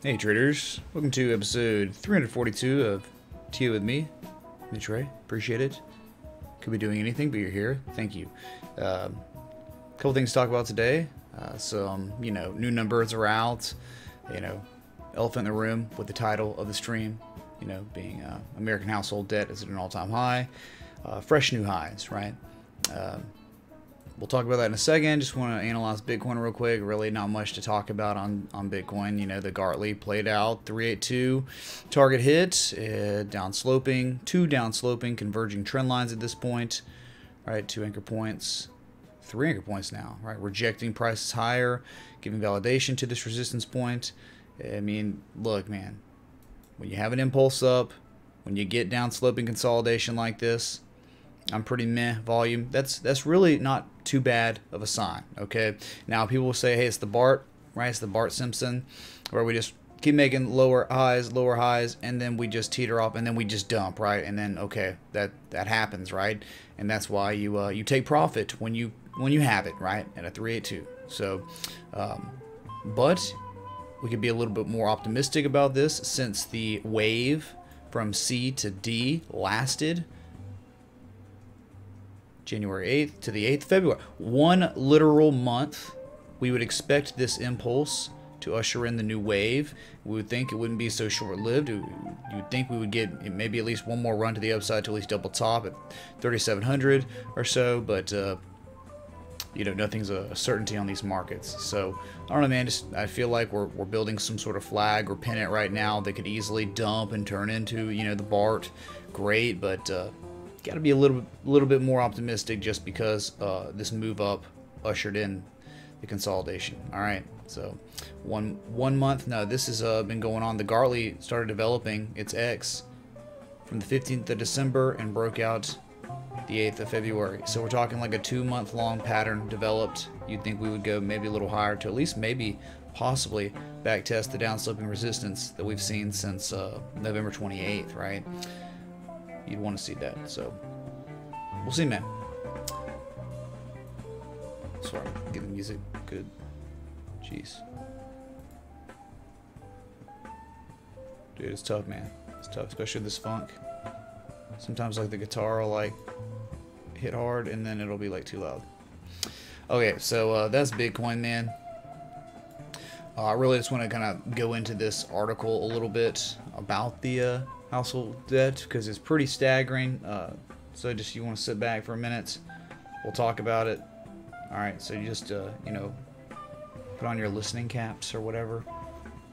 Hey traders, welcome to episode 342 of Tea with me, Trey. Appreciate it. Could be doing anything, but you're here. Thank you. Couple things to talk about today. Some, new numbers are out. Elephant in the room with the title of the stream, being American household debt is at an all-time high. Fresh new highs, right? We'll talk about that in a second. Just want to analyze Bitcoin real quick. Really not much to talk about on Bitcoin. The Gartley played out. 382 target hit. Down sloping. Two down sloping converging trend lines at this point. Right, 2 anchor points. 3 anchor points now. Right, rejecting prices higher. Giving validation to this resistance point. I mean, look, man. When you have an impulse up, when you get down sloping consolidation like this, I'm pretty meh volume. That's really not too bad of a sign, okay? Now, people will say, hey, it's the BART, right? It's the BART Simpson, where we just keep making lower highs, and then we just teeter off, and then we just dump, right? And then, okay, that happens, right? And that's why you take profit when you have it, right? At a 382. So, but we could be a little bit more optimistic about this since the wave from C to D lasted January 8th to the 8th of February. 1 literal month. We would expect this impulse to usher in the new wave. We would think it wouldn't be so short-lived. You'd think we would get maybe at least one more run to the upside to at least double top at 3,700 or so, but nothing's a certainty on these markets. So I don't know, man. I feel like we're building some sort of flag or pennant right now that could easily dump and turn into the BART. Great, but got to be a little bit more optimistic just because this move up ushered in the consolidation. All right, so one month. No, this has been going on. The Gartley started developing its X from the 15th of December and broke out the 8th of February. So we're talking like a 2-month long pattern developed. You'd think we would go maybe a little higher to at least maybe possibly back test the downsloping resistance that we've seen since November 28th, right? You'd want to see that, so we'll see, man. Sorry, get the music good. Jeez, dude, it's tough, man. It's tough, especially this funk. Sometimes, like, the guitar will like hit hard, and then it'll be like too loud. Okay, so that's Bitcoin, man. I really just want to kind of go into this article a little bit about the household debt because it's pretty staggering. So just you want to sit back for a minute, we'll talk about it. All right, so you just put on your listening caps or whatever.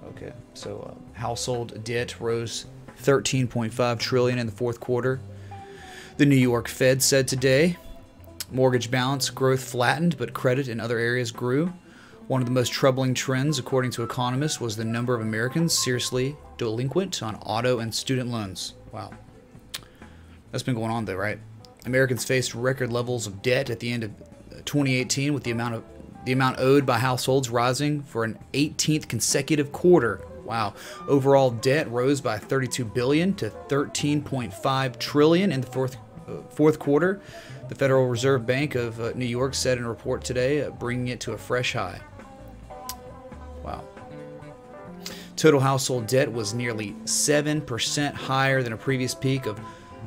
Okay, so household debt rose 13.5 trillion in the fourth quarter. The New York Fed said today mortgage balance growth flattened, but credit in other areas grew. One of the most troubling trends, according to economists, was the number of Americans seriously delinquent on auto and student loans. Wow. That's been going on, though, right? Americans faced record levels of debt at the end of 2018, with the amount owed by households rising for an 18th consecutive quarter. Wow. Overall debt rose by 32 billion to 13.5 trillion in the fourth quarter. The Federal Reserve Bank of New York said in a report today, bringing it to a fresh high. Wow. Total household debt was nearly 7% higher than a previous peak of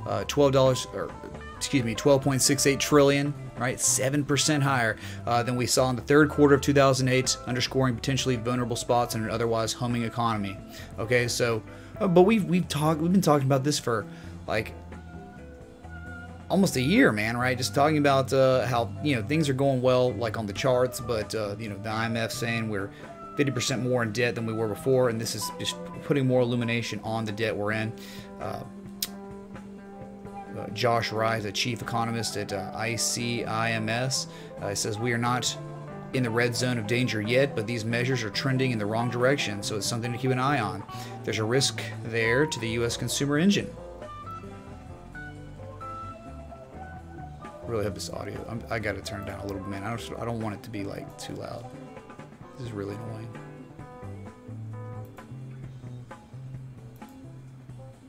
$12.68 trillion, right? 7% higher than we saw in the third quarter of 2008, underscoring potentially vulnerable spots in an otherwise humming economy. Okay, so, but we've been talking about this for like almost a year, man, right? Just talking about how things are going well, like on the charts, but the IMF saying we're 50% more in debt than we were before, and this is just putting more illumination on the debt we're in. Josh Rise, a chief economist at ICIMS, says we are not in the red zone of danger yet, but these measures are trending in the wrong direction, so it's something to keep an eye on. There's a risk there to the U.S. consumer engine. Really hope this audio. I got to turn it down a little bit, man. I don't want it to be like too loud. This is really annoying.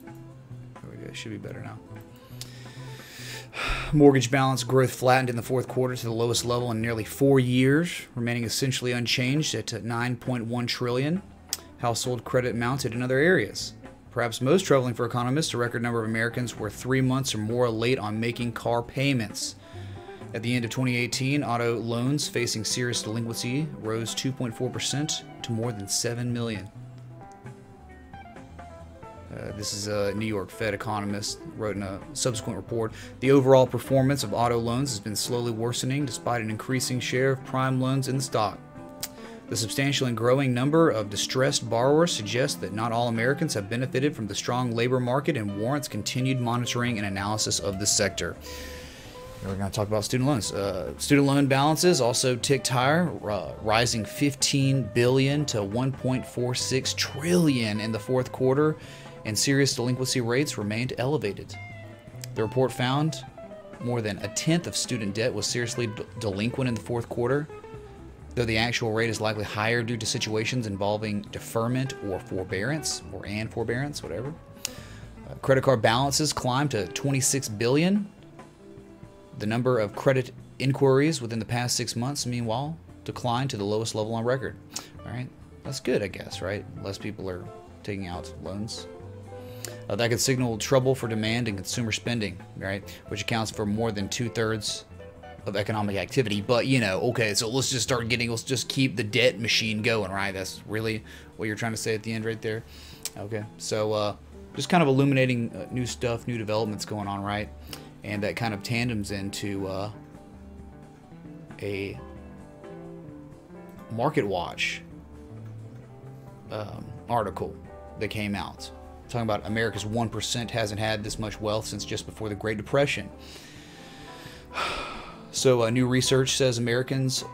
There we go. Should be better now. Mortgage balance growth flattened in the fourth quarter to the lowest level in nearly 4 years, remaining essentially unchanged at $9.1 trillion. household credit mounted in other areas. Perhaps most troubling for economists, a record number of Americans were 3 months or more late on making car payments. At the end of 2018, auto loans facing serious delinquency rose 2.4% to more than 7 million. This is a New York Fed economist wrote in a subsequent report. The overall performance of auto loans has been slowly worsening despite an increasing share of prime loans in the stock. The substantial and growing number of distressed borrowers suggests that not all Americans have benefited from the strong labor market and warrants continued monitoring and analysis of the sector. We're going to talk about student loans. Student loan balances also ticked higher, rising $15 billion to $1.46 trillion in the fourth quarter, and serious delinquency rates remained elevated. The report found more than a tenth of student debt was seriously delinquent in the fourth quarter, though the actual rate is likely higher due to situations involving deferment or forbearance, whatever. Credit card balances climbed to $26 billion. The number of credit inquiries within the past 6 months, meanwhile, declined to the lowest level on record. All right, that's good, I guess, right? Less people are taking out loans. That could signal trouble for demand and consumer spending, right? Which accounts for more than 2/3 of economic activity. But, you know, okay, so let's just keep the debt machine going, right? That's really what you're trying to say at the end right there. Okay, so just kind of illuminating new stuff, new developments going on, right? And that kind of tandems into a Market Watch article that came out talking about America's 1% hasn't had this much wealth since just before the Great Depression. So new research says America's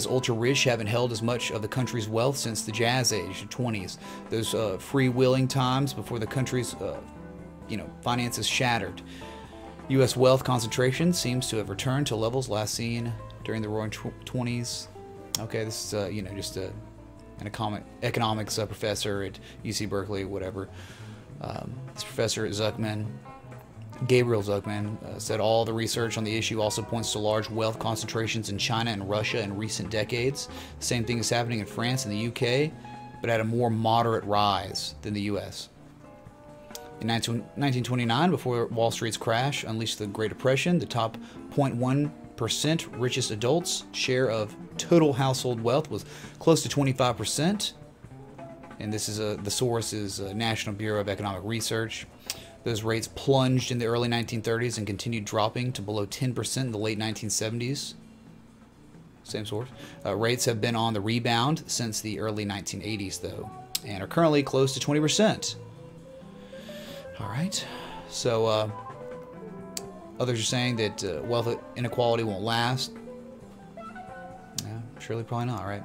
ultra-rich haven't held as much of the country's wealth since the Jazz Age, the 20s. Those freewheeling times before the country's finances shattered. U.S. wealth concentration seems to have returned to levels last seen during the Roaring '20s. Okay, this is just an economics professor at UC Berkeley, whatever. This professor Gabriel Zuckman, said all the research on the issue also points to large wealth concentrations in China and Russia in recent decades. The same thing is happening in France and the UK, but at a more moderate rise than the U.S. In 1929, before Wall Street's crash unleashed the Great Depression, the top 0.1% richest adults' share of total household wealth was close to 25%. And this is the source is National Bureau of Economic Research. Those rates plunged in the early 1930s and continued dropping to below 10% in the late 1970s. Same source. Rates have been on the rebound since the early 1980s, though, and are currently close to 20%. All right. So others are saying that wealth inequality won't last. Yeah, surely probably not, right?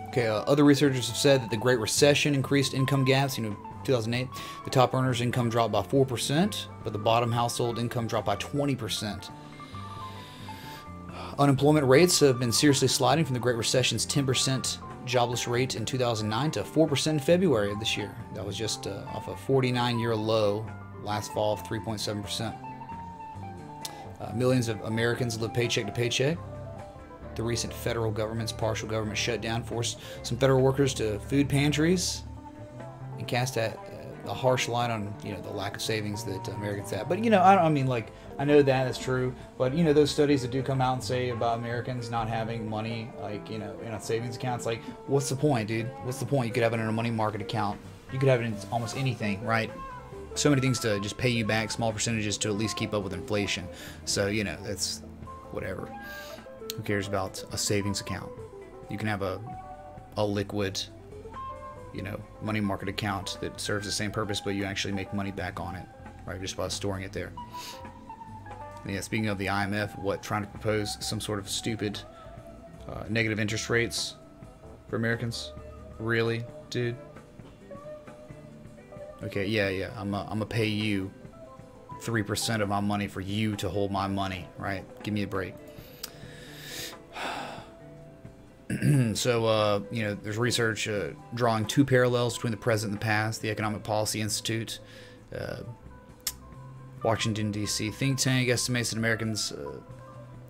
Okay, other researchers have said that the Great Recession increased income gaps. 2008, the top earners' income dropped by 4%, but the bottom household income dropped by 20%. Unemployment rates have been seriously sliding from the Great Recession's 10% jobless rate in 2009 to 4% in February of this year. That was just off a 49-year low last fall of 3.7%. Millions of Americans live paycheck to paycheck. The recent federal government's partial government shutdown forced some federal workers to food pantries and cast a harsh light on the lack of savings that Americans have. But I know that's true. But those studies that do come out and say about Americans not having money in a savings account, it's like, what's the point, dude? What's the point? You could have it in a money market account. You could have it in almost anything, right? So many things to just pay you back small percentages to at least keep up with inflation. So that's whatever. Who cares about a savings account? You can have a liquid money market account that serves the same purpose, but you actually make money back on it, right? Just by storing it there. And yeah, speaking of the IMF, trying to propose some sort of stupid negative interest rates for Americans? Really, dude? Okay, yeah. I'm gonna pay you 3% of my money for you to hold my money, right? Give me a break. So, there's research drawing two parallels between the present and the past. The Economic Policy Institute, Washington, D.C. think tank estimates that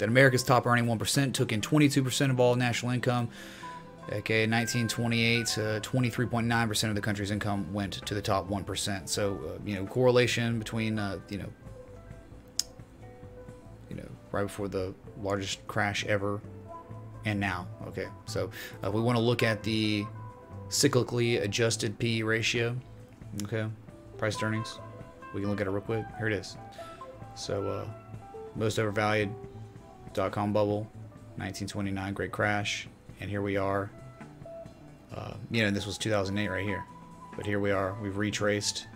America's top earning 1% took in 22% of all national income. Okay, 1928, 23.9% of the country's income went to the top 1%. So, you know, correlation between, you know, right before the largest crash ever and now. Okay, so we want to look at the cyclically adjusted PE ratio. Okay, price to earnings. We can look at it real quick. Here it is. So, most overvalued .com bubble, 1929, great crash, and here we are. You know, this was 2008 right here, but here we are. We've retraced.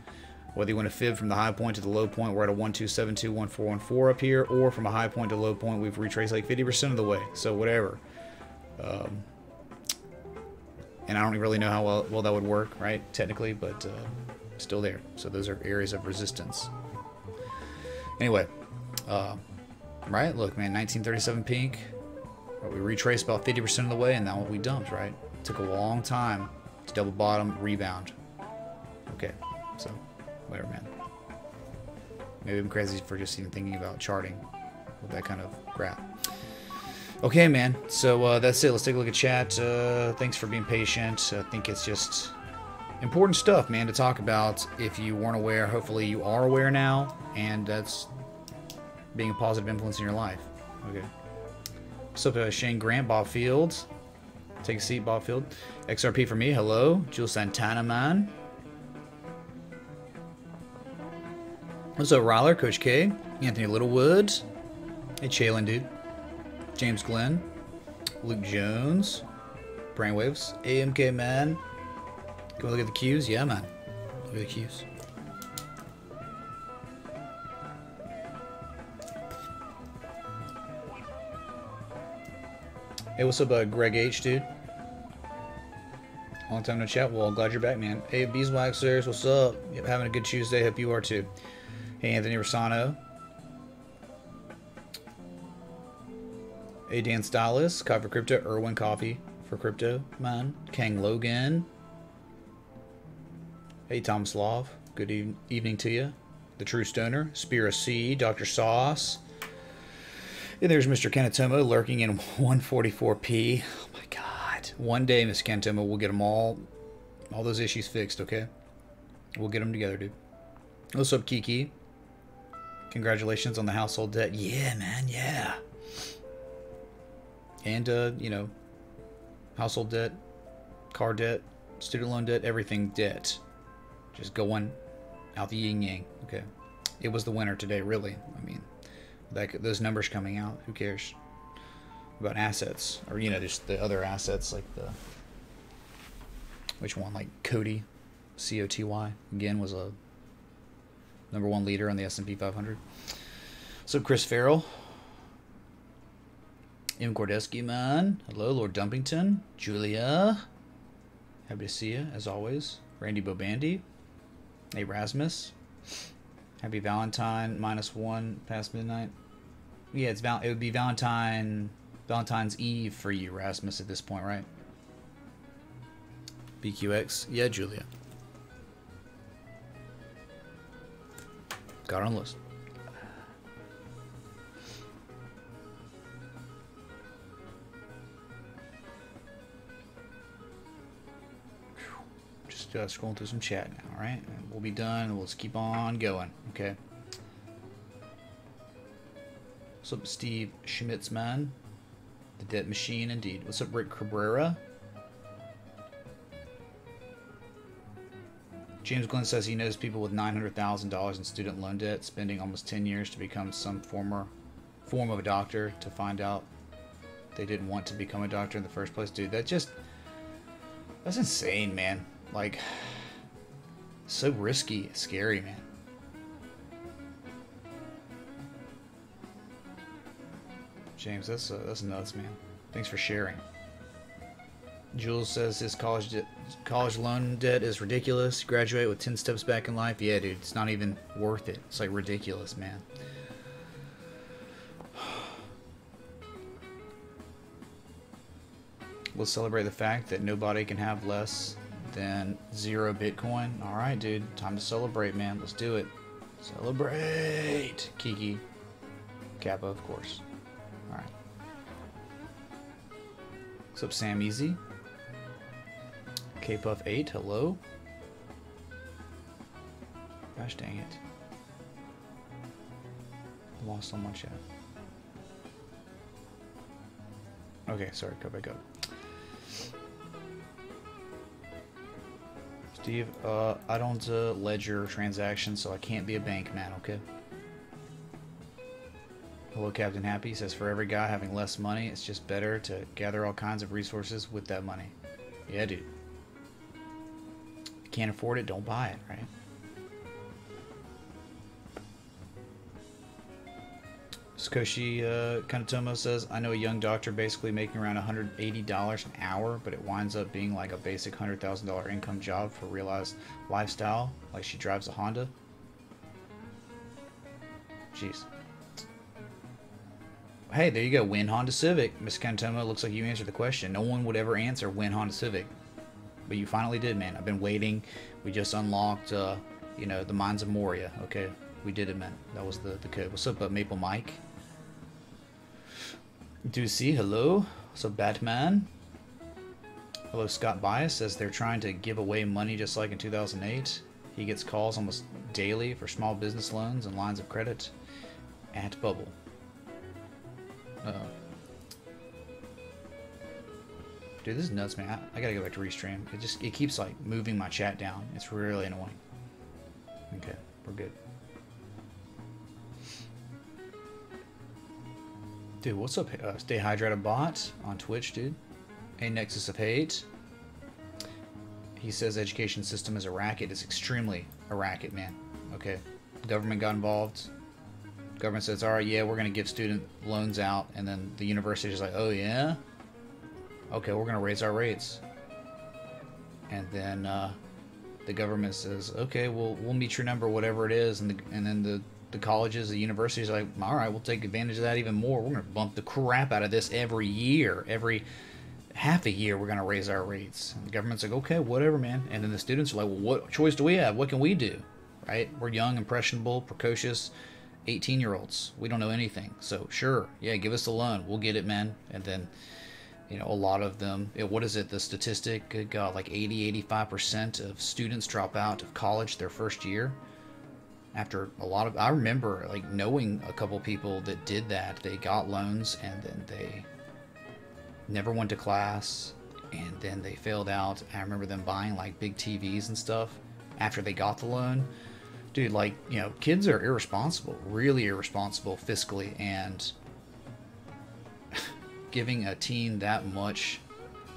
Whether you want to fib from the high point to the low point, we're at a 1272, 1414 up here, or from a high point to low point, we've retraced like 50% of the way. So whatever. And I don't really know how well that would work, right? Technically, but still there. So those are areas of resistance. Anyway, right? Look, man, 1937 peak. We retraced about 50% of the way, and now we dumped, right? It took a long time to double bottom, rebound. Okay, so whatever, man. Maybe I'm crazy for just even thinking about charting with that kind of graph. Okay, man. So that's it. Let's take a look at chat. Thanks for being patient. I think it's just important stuff, man, to talk about. If you weren't aware, hopefully you are aware now, and that's being a positive influence in your life. Okay. So Shane Grant, Bob Fields. Take a seat, Bob Field. XRP for me. Hello. Jules Santana, man. What's up, Ryler? Coach K. Anthony Littlewood. Hey, Chalin, dude. James Glenn. Luke Jones. Brainwaves. AMK, man. Can we look at the cues? Yeah, man. Look at the cues. Hey, what's up, Greg H, dude? Long time no chat. Well, glad you're back, man. Hey, Beeswaxers, what's up? Yep, having a good Tuesday. Hope you are too. Hey, Anthony Rosano. Hey, Dan Stylus. Coffee for Crypto. Irwin Coffee for Crypto, man. Kang Logan. Hey, Thomas Love. Good evening to you. The True Stoner. Spira C. Dr. Sauce. And there's Mr. Kanatomo lurking in 144p. Oh my God. One day, Mr. Kanatomo, we'll get them all those issues fixed, okay? We'll get them together, dude. What's up, Kiki? Congratulations on the household debt. Yeah, man, yeah. And, you know, household debt, car debt, student loan debt, everything debt. Just going out the yin-yang, okay? It was the winner today, really. I mean, those numbers coming out, who cares about assets? Or, you know, just the other assets, like the, which one, like Cody, COTY, again, was a #1 leader on the S&P 500. So Chris Farrell, M. Gordeski, man. Hello, Lord Dumpington. Julia, happy to see you, as always. Randy Bobandy. Hey, Rasmus. Happy Valentine, -1 past midnight. Yeah, it would be Valentine's Eve for you, Rasmus, at this point, right? BQX. Yeah, Julia. Got on the list. Just scrolling through some chat now, all right? And we'll be done, and we'll just keep on going, okay? What's up, Steve Schmitzman? The Debt Machine, indeed. What's up, Rick Cabrera? James Glenn says he knows people with $900,000 in student loan debt spending almost 10 years to become some form of a doctor to find out they didn't want to become a doctor in the first place. Dude, that's insane, man. Like, so risky, scary, man. James, that's nuts, man. Thanks for sharing. Jules says his college loan debt is ridiculous. Graduate with 10 steps back in life. Yeah, dude, it's not even worth it. It's like ridiculous, man. We'll celebrate the fact that nobody can have less than 0 Bitcoin. All right, dude, time to celebrate, man. Let's do it. Celebrate. Kiki. Kappa, of course. All right. What's up, Sam Easy? K-Puff 8, hello? Gosh dang it. Lost on my chat. Okay, sorry, go back up. Steve, I don't ledger transactions, so I can't be a bank man, okay? Hello, Captain Happy says, for every guy having less money, it's just better to gather all kinds of resources with that money. Yeah, dude. If you can't afford it, don't buy it, right? Skoshi Kanatomo says, I know a young doctor basically making around $180 an hour, but it winds up being like a basic $100,000 income job for realized lifestyle, like she drives a Honda. Jeez. Hey, there you go. Win Honda Civic. Mr. Kanatomo, looks like you answered the question. No one would ever answer win Honda Civic. But you finally did, man. I've been waiting. We just unlocked, you know, the Mines of Moria. Okay, we did it, man. That was the code. What's up, Maple Mike? Do see, hello. What's up, Batman? Hello, Scott Bias says they're trying to give away money just like in 2008. He gets calls almost daily for small business loans and lines of credit at Bubble. Dude, this is nuts, man. I gotta go back to restream. It keeps like moving my chat down. It's really annoying. Okay, we're good. Dude, what's up? Stay Hydrated Bot on Twitch, dude. A Nexus of Hate. He says education system is a racket. It's extremely a racket, man. Okay. The government got involved. Government says, all right, yeah, we're going to give student loans out. And then the university is like, oh, yeah? Okay, we're going to raise our rates. And then the government says, okay, we'll meet your number, whatever it is. And then the colleges, the universities are like, all right, we'll take advantage of that even more. We're going to bump the crap out of this every year. Every half a year, we're going to raise our rates. And the government's like, okay, whatever, man. And then the students are like, well, what choice do we have? What can we do? Right? We're young, impressionable, precocious 18-year-olds. We don't know anything. So, sure, yeah, give us a loan. We'll get it, man. And then, you know, a lot of them, what is it, the statistic? Good God, like 80-85% of students drop out of college their first year. After a lot of, I remember like knowing a couple people that did that. They got loans and then they never went to class and then they failed out. I remember them buying like big TVs and stuff after they got the loan. Dude, like, you know, kids are irresponsible, really irresponsible fiscally, and giving a teen that much.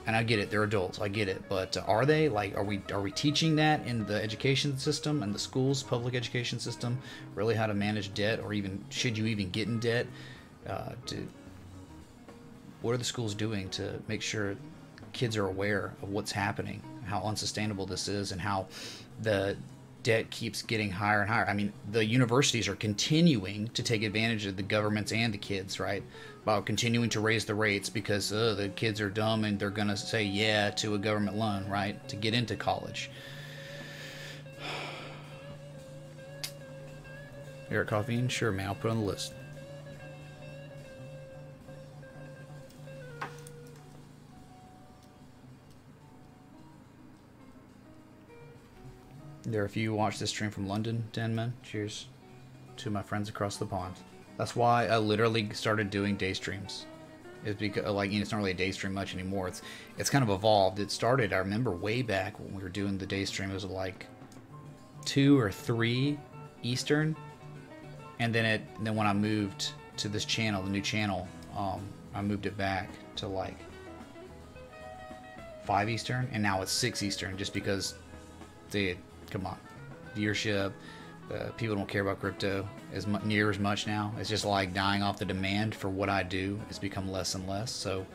And I get it, they're adults, I get it, but are they? Like, are we teaching that in the education system and the schools, public education system, really how to manage debt, or even, should you even get in debt? What are the schools doing to make sure kids are aware of what's happening, how unsustainable this is, and how the debt keeps getting higher and higher? I mean, the universities are continuing to take advantage of the governments and the kids, right? About continuing to raise the rates because the kids are dumb and they're going to say yeah to a government loan, right, to get into college. Eric Coffeen, sure, man, I'll put it on the list. There are a few who watch this stream from London, Denman. Cheers to my friends across the pond. That's why I literally started doing day streams. It's because, like, you know, it's not really a day stream much anymore. It's kind of evolved. It started, I remember way back when we were doing the day stream, it was like 2 or 3 Eastern. And then when I moved to this channel, the new channel, I moved it back to like 5 Eastern, and now it's 6 Eastern, just because, dude, come on, viewership. People don't care about crypto near as much now. It's just like dying off. The demand for what I do has become less and less. So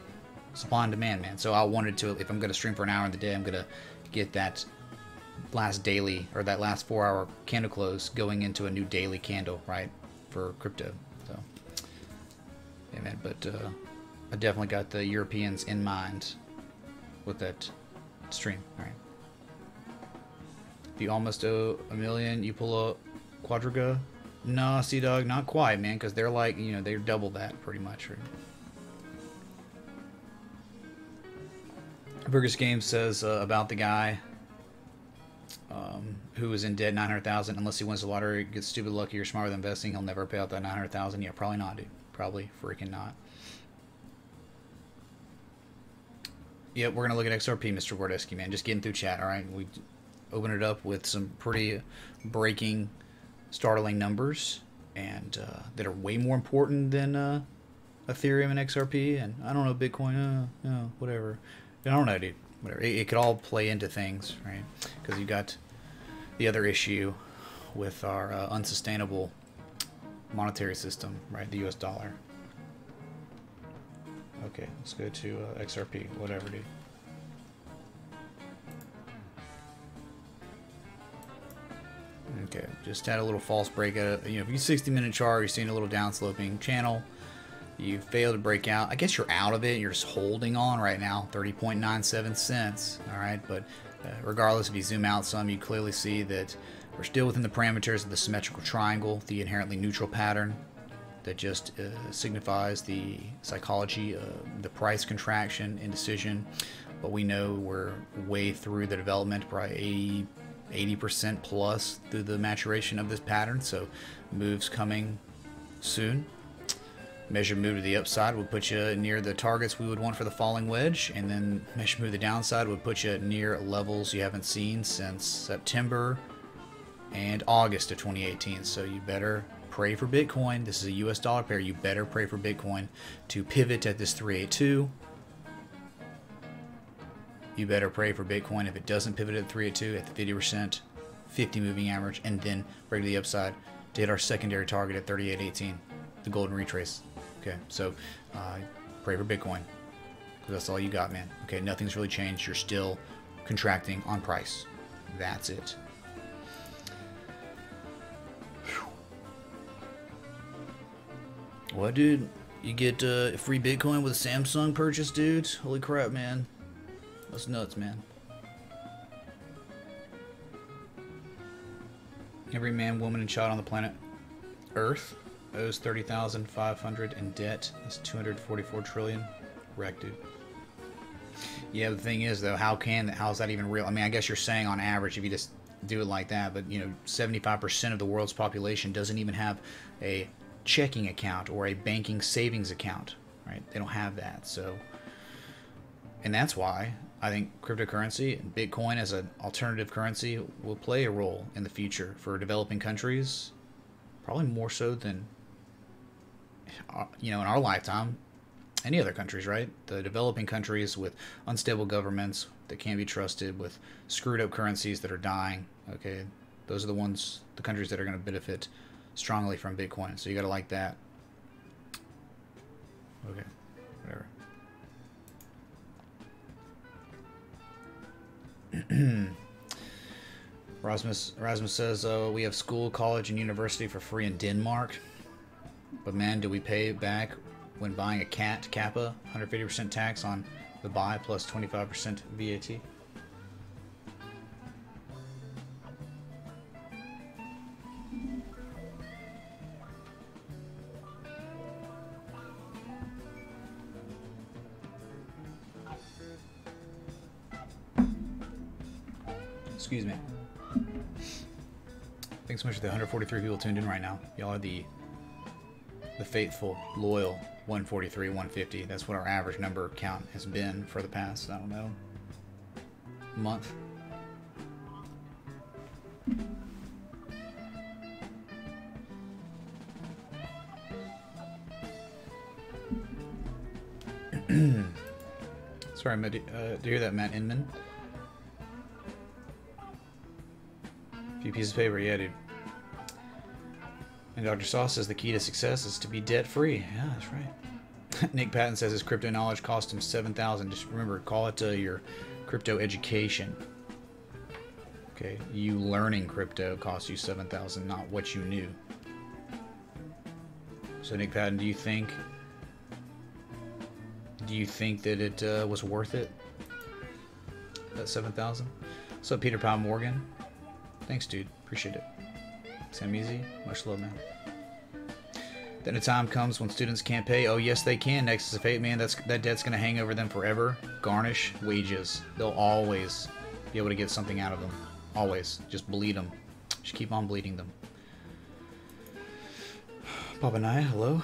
supply and demand, man. So I wanted to, if I'm going to stream for an hour in the day, I'm going to get that last daily, or that last 4-hour candle close going into a new daily candle, right, for crypto. So yeah, man. But I definitely got the Europeans in mind with that stream. All right. If you almost owe $1 million, you pull a Quadriga? No, Sea-Dog, not quite, man, because they're like, you know, they're double that pretty much, right? Burgess Game says about the guy who was in debt 900,000. Unless he wins the lottery, gets stupid lucky or smarter than investing, he'll never pay out that 900,000. Yeah, probably not, dude. Probably freaking not. Yeah, we're gonna look at XRP, Mr. Gordeski, man. Just getting through chat. All right, we open it up with some pretty breaking, startling numbers, and that are way more important than Ethereum and XRP. And I don't know, Bitcoin, whatever. I don't know, dude. Whatever. It could all play into things, right? Because you got the other issue with our unsustainable monetary system, right? The U.S. dollar. Okay, let's go to XRP, whatever, dude. Okay, just had a little false break. If you 60-minute chart, you're seeing a little downsloping channel. You failed to break out. I guess you're out of it. You're just holding on right now, 30.97 cents. All right, but regardless, if you zoom out some, you clearly see that we're still within the parameters of the symmetrical triangle, the inherently neutral pattern that just signifies the psychology of the price contraction indecision. But we know we're way through the development, probably 80% plus through the maturation of this pattern. So moves coming soon. Measured move to the upside would put you near the targets we would want for the falling wedge, and then measured move to the downside would put you near levels you haven't seen since September and August of 2018. So you better pray for Bitcoin. This is a US dollar pair. You better pray for Bitcoin to pivot at this 382. You better pray for Bitcoin if it doesn't pivot at 382 at the 50%, 50 moving average, and then break to the upside to hit our secondary target at 38.18, the golden retrace. Okay, so pray for Bitcoin, because that's all you got, man. Okay, nothing's really changed. You're still contracting on price. That's it. What, dude? You get free Bitcoin with a Samsung purchase, dude? Holy crap, man. That's nuts, man. Every man, woman, and child on the planet Earth owes 30,500 in debt. That's 244 trillion. Wrecked, dude. Yeah, the thing is, though, how's that even real? I mean, I guess you're saying on average, if you just do it like that, but 75% of the world's population doesn't even have a checking account or a banking savings account, right? They don't have that. So, and that's why I think cryptocurrency and Bitcoin as an alternative currency will play a role in the future for developing countries, probably more so than in our lifetime, any other countries, right? The developing countries with unstable governments that can't be trusted, with screwed up currencies that are dying. Okay, those are the countries that are going to benefit strongly from Bitcoin. So you got to like that. Okay, whatever. Rasmus says, we have school, college, and university for free in Denmark. But man, do we pay it back when buying a Kappa, 150% tax on the buy plus 25% VAT? Excuse me. Thanks so much for the 143 people tuned in right now. Y'all are the faithful, loyal 143, 150. That's what our average number count has been for the past, I don't know, month. Sorry, Matt, do you hear that, Matt Inman? A few pieces of paper, yeah, dude. And Dr. Sauce says the key to success is to be debt-free. Yeah, that's right. Nick Patton says his crypto knowledge cost him $7,000. Just remember, call it your crypto education. Okay, you learning crypto cost you $7,000, not what you knew. So Nick Patton, do you think that it was worth it? That $7,000? So Peter Powell Morgan, thanks, dude. Appreciate it. Sam Easy, much love, man. Then a time comes when students can't pay. Oh, yes, they can. Nexus of fate, man. That debt's going to hang over them forever. Garnish wages. They'll always be able to get something out of them. Always. Just bleed them. Just keep on bleeding them. Papa Naya, hello.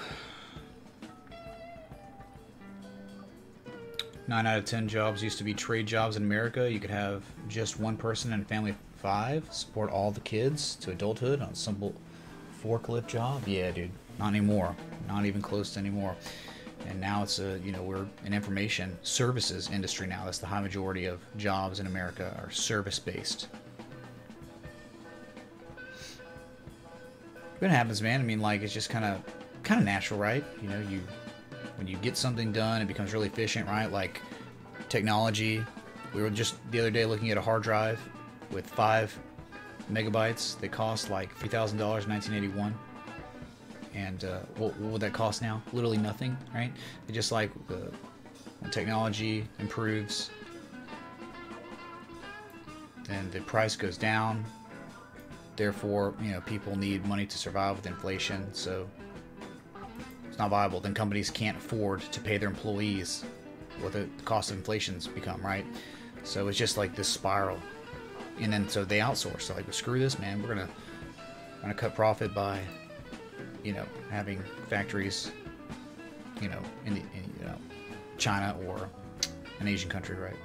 9 out of 10 jobs used to be trade jobs in America. You could have just one person and a family of 5. Support all the kids to adulthood on a simple forklift job. Yeah, dude. Not anymore. Not even close anymore. And now it's we're an information services industry now. That's the high majority of jobs in America are service-based. But it happens, man. I mean, like, it's just kind of natural, right? You know, when you get something done, it becomes really efficient, right? Like technology. We were just the other day looking at a hard drive with 5 megabytes. They cost like $3,000 in 1981. And what would that cost now? Literally nothing, right? It's just like when technology improves, then the price goes down. Therefore, people need money to survive with inflation, so it's not viable. Then companies can't afford to pay their employees what the cost of inflation's become, right? So it's just like this spiral. And then so they outsource. They're like, well, screw this, man. We're gonna cut profit by having factories, in China or an Asian country, right?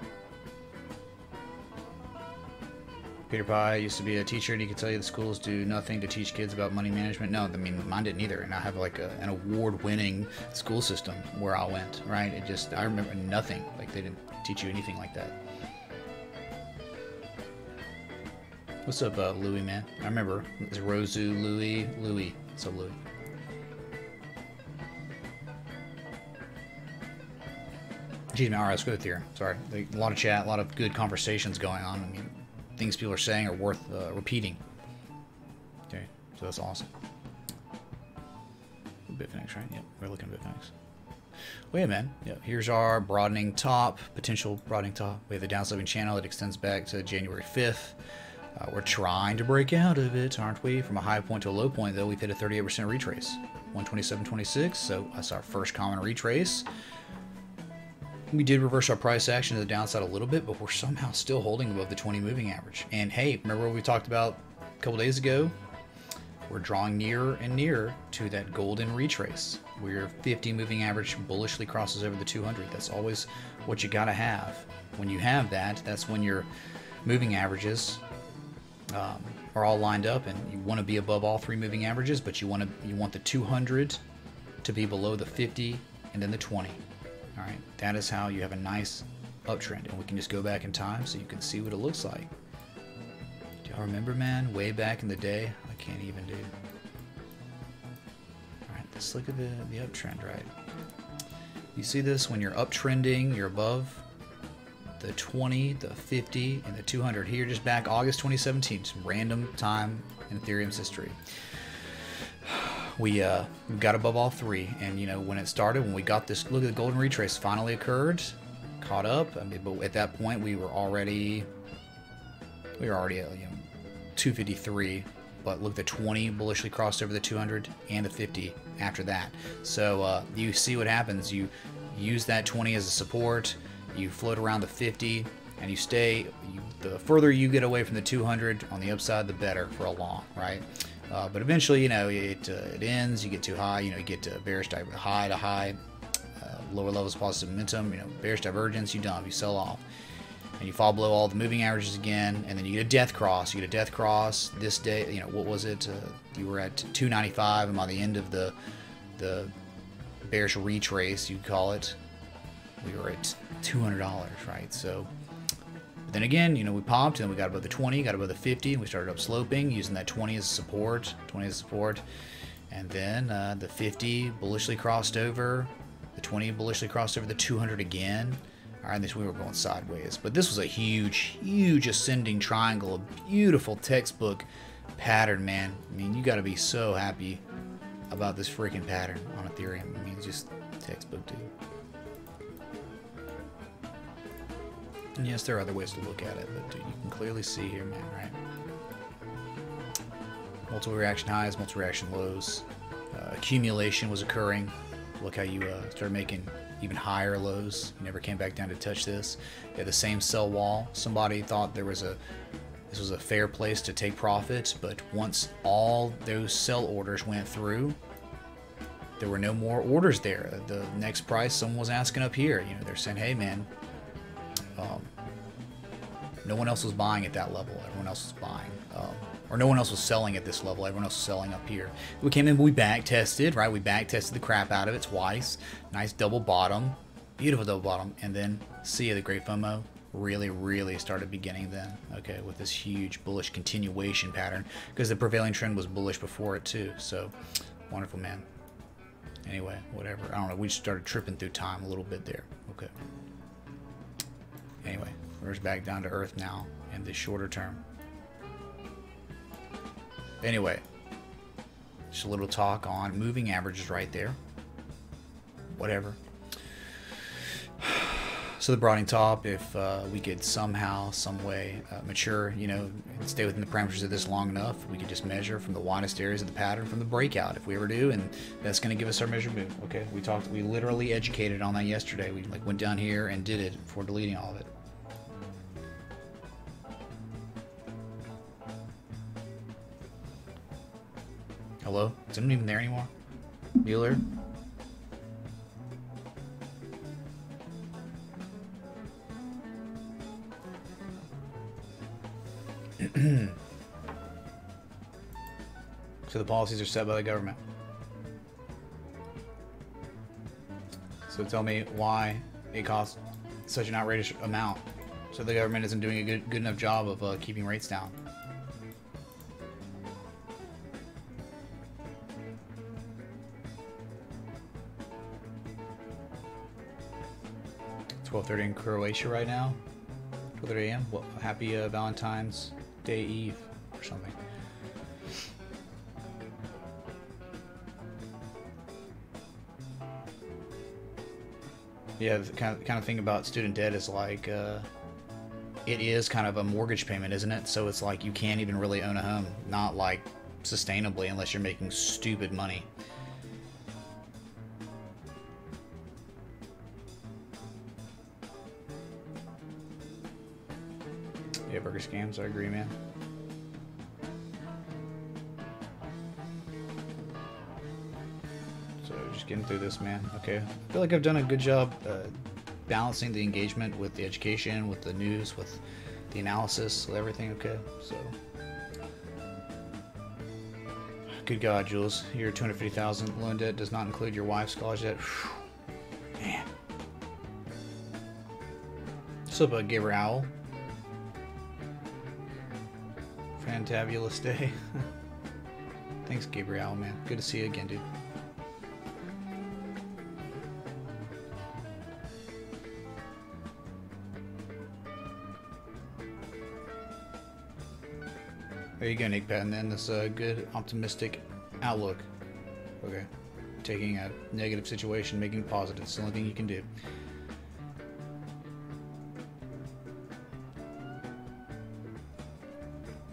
Peter Pie used to be a teacher, and he could tell you the schools do nothing to teach kids about money management. No, I mean, mine didn't either. And I have like an award-winning school system where I went, right? I remember nothing. Like, they didn't teach you anything like that. What's up, Louie, man? I remember. It's Rosu, Louie. What's up, Louie? Excuse me. All right, let's go to theorem. Sorry. A lot of chat, a lot of good conversations going on. I mean, things people are saying are worth repeating. Okay, so that's awesome. Bitfinex, right? Yep, we're looking at Bitfinex. Well, yeah, man. Yeah, here's our broadening top, potential broadening top. We have the downsloping channel that extends back to January 5th. We're trying to break out of it, aren't we? From a high point to a low point, though, we've hit a 38% retrace. 127.26, so that's our first common retrace. We did reverse our price action to the downside a little bit, but we're somehow still holding above the 20 moving average. And hey, remember what we talked about a couple days ago? We're drawing nearer and nearer to that golden retrace, where your 50 moving average bullishly crosses over the 200. That's always what you gotta have. When you have that, that's when your moving averages are all lined up, and you want to be above all 3 moving averages, but you want the 200 to be below the 50 and then the 20. All right, that is how you have a nice uptrend, and we can just go back in time so you can see what it looks like. Do y'all remember, man? Way back in the day, I can't even do. All right, let's look at the uptrend, right? You see this when you're uptrending, you're above the 20, the 50, and the 200. Here, just back August 2017, some random time in Ethereum's history. We got above all 3, and when it started, when we got this, look at the golden retrace finally occurred, caught up. I mean, but at that point we were already at 253. But look, the 20 bullishly crossed over the 200 and the 50 after that. So you see what happens. You use that 20 as a support. You float around the 50, and you stay. The further you get away from the 200 on the upside, the better for a long, right? But eventually, it ends. You get too high. You get to bearish high to high, lower levels of positive momentum. Bearish divergence. You dump. You sell off, and you fall below all the moving averages again. And then you get a death cross. You get a death cross this day. What was it? You were at 295, and by the end of the bearish retrace, you'd call it, we were at $200, right? So. Then again, we popped and we got above the 20, got above the 50, and we started up sloping, using that 20 as support, and then the 50 bullishly crossed over, the 20 bullishly crossed over the 200 again. All right, this we were going sideways, but this was a huge, huge ascending triangle, a beautiful textbook pattern, man. I mean, you got to be so happy about this freaking pattern on Ethereum. I mean, it's just textbook, dude. And yes, there are other ways to look at it, but dude, you can clearly see here, man, right? Multiple reaction highs, multiple reaction lows. Accumulation was occurring. Look how you started making even higher lows. You never came back down to touch this. You had the same sell wall. Somebody thought this was a fair place to take profit, but once all those sell orders went through, there were no more orders there. The next price someone was asking up here, you know, they're saying, hey man, no one else was buying at that level. Everyone else was buying. Or no one else was selling at this level. Everyone else was selling up here. We came in, we back tested, right? We back tested the crap out of it twice. Nice double bottom, beautiful double bottom, and then see ya, the great FOMO really started beginning then. Okay, with this huge bullish continuation pattern, because the prevailing trend was bullish before it too. So wonderful, man. Anyway, whatever. I don't know. We just started tripping through time a little bit there. Okay. Anyway, we're just back down to earth now in the shorter term. Anyway, just a little talk on moving averages right there. Whatever. So the broadening top, if we could somehow, some way mature, you know, and stay within the parameters of this long enough, we could just measure from the widest areas of the pattern from the breakout, if we ever do, and that's going to give us our measured move. Okay, we literally educated on that yesterday. We like went down here and did it before deleting all of it. Hello? Is anyone even there anymore? Bueller? So the policies are set by the government. So tell me why it costs such an outrageous amount. So the government isn't doing a good enough job of keeping rates down. It's 12:30 in Croatia right now. 12:30 a.m. Well, happy Valentine's Day Eve or something. Yeah, the kind of thing about student debt is like, it is kind of a mortgage payment, isn't it? So it's like you can't even really own a home, not like sustainably, unless you're making stupid money. Yeah, burger scams, I agree, man. So just getting through this, man. Okay, I feel like I've done a good job balancing the engagement with the education, with the news, with the analysis, with everything. Okay, so good God, Jules, your 250,000 loan debt does not include your wife's college debt. Man, what's up, Gabriel Owl? Fantabulous day. Thanks, Gabriel, man. Good to see you again, dude. There you go, Nick Patton. Then this good, optimistic outlook. Okay, taking a negative situation, making it positive. It's the only thing you can do.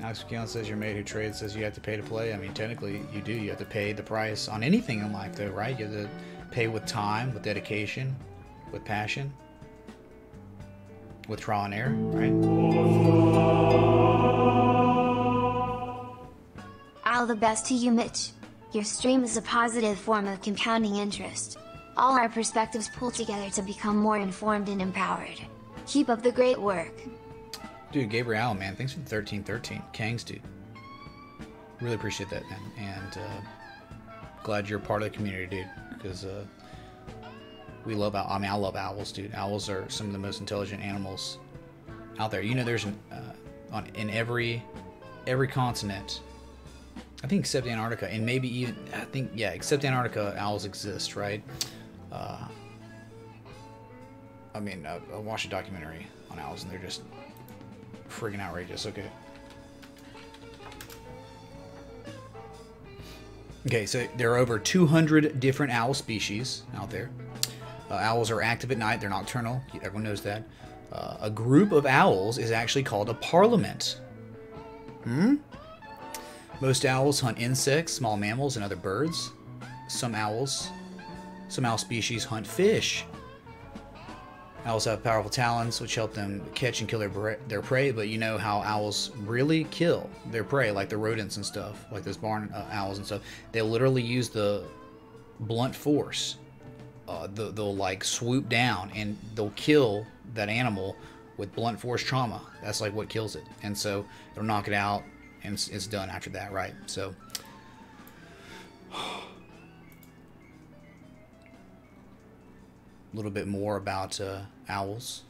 Alex McKeown says your mate who trades says you have to pay to play. I mean, technically you do. You have to pay the price on anything in life, though, right? You have to pay with time, with dedication, with passion, with trial and error, right? All the best to you, Mitch. Your stream is a positive form of compounding interest. All our perspectives pull together to become more informed and empowered. Keep up the great work. Dude, Gabriel, man, thanks for the 1313. Kangs, dude. Really appreciate that, man. And glad you're part of the community, dude. Because we love owls. I mean, I love owls, dude. Owls are some of the most intelligent animals out there. You know, there's in every continent, I think except Antarctica, and maybe even, I think, yeah, except Antarctica, owls exist, right? I mean, I watched a documentary on owls, and they're just friggin' outrageous. Okay, so there are over 200 different owl species out there. Owls are active at night. They're nocturnal. Everyone knows that. A group of owls is actually called a parliament. Most owls hunt insects, small mammals, and other birds. some owls, some owl species hunt fish. Owls have powerful talons which help them catch and kill their prey, but you know how owls really kill their prey, like the rodents and stuff, like those barn owls and stuff. They literally use the blunt force. They'll like swoop down and they'll kill that animal with blunt force trauma. That's like what kills it. And so it'll knock it out and it's done after that, right? So a little bit more about owls.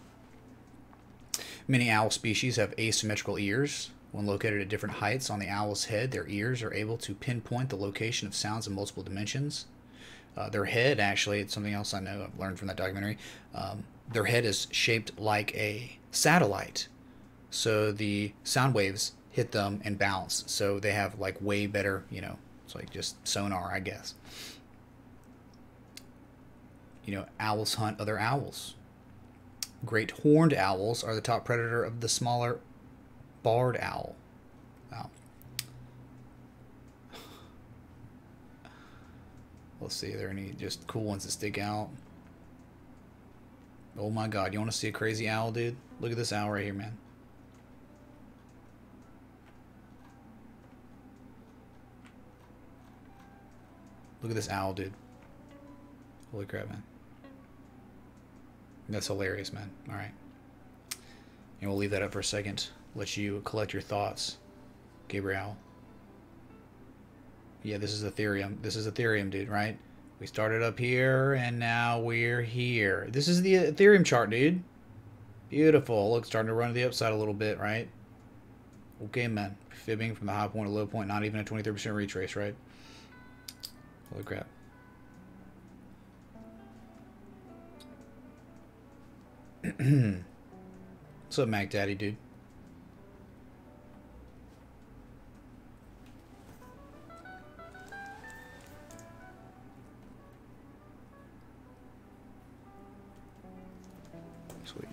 Many owl species have asymmetrical ears. When located at different heights on the owl's head, their ears are able to pinpoint the location of sounds in multiple dimensions. Their head, actually, it's something else I know I've learned from that documentary. Their head is shaped like a satellite, so the sound waves hit them and bounce. So they have like way better, you know, it's like just sonar, I guess. You know, owls hunt other owls. Great horned owls are the top predator of the smaller barred owl. Wow. Let's see, are there any just cool ones that stick out? Oh my god, you want to see a crazy owl, dude? Look at this owl right here, man. Look at this owl, dude. Holy crap, man. That's hilarious, man. Alright. And we'll leave that up for a second. Let you collect your thoughts, Gabriel. Yeah, this is Ethereum. This is Ethereum, dude, right? We started up here, and now we're here. This is the Ethereum chart, dude. Beautiful. Look, starting to run to the upside a little bit, right? Okay, man. Fibbing from the high point to low point. Not even a 23% retrace, right? Holy crap. What's up, Mac Daddy, dude? Sweet.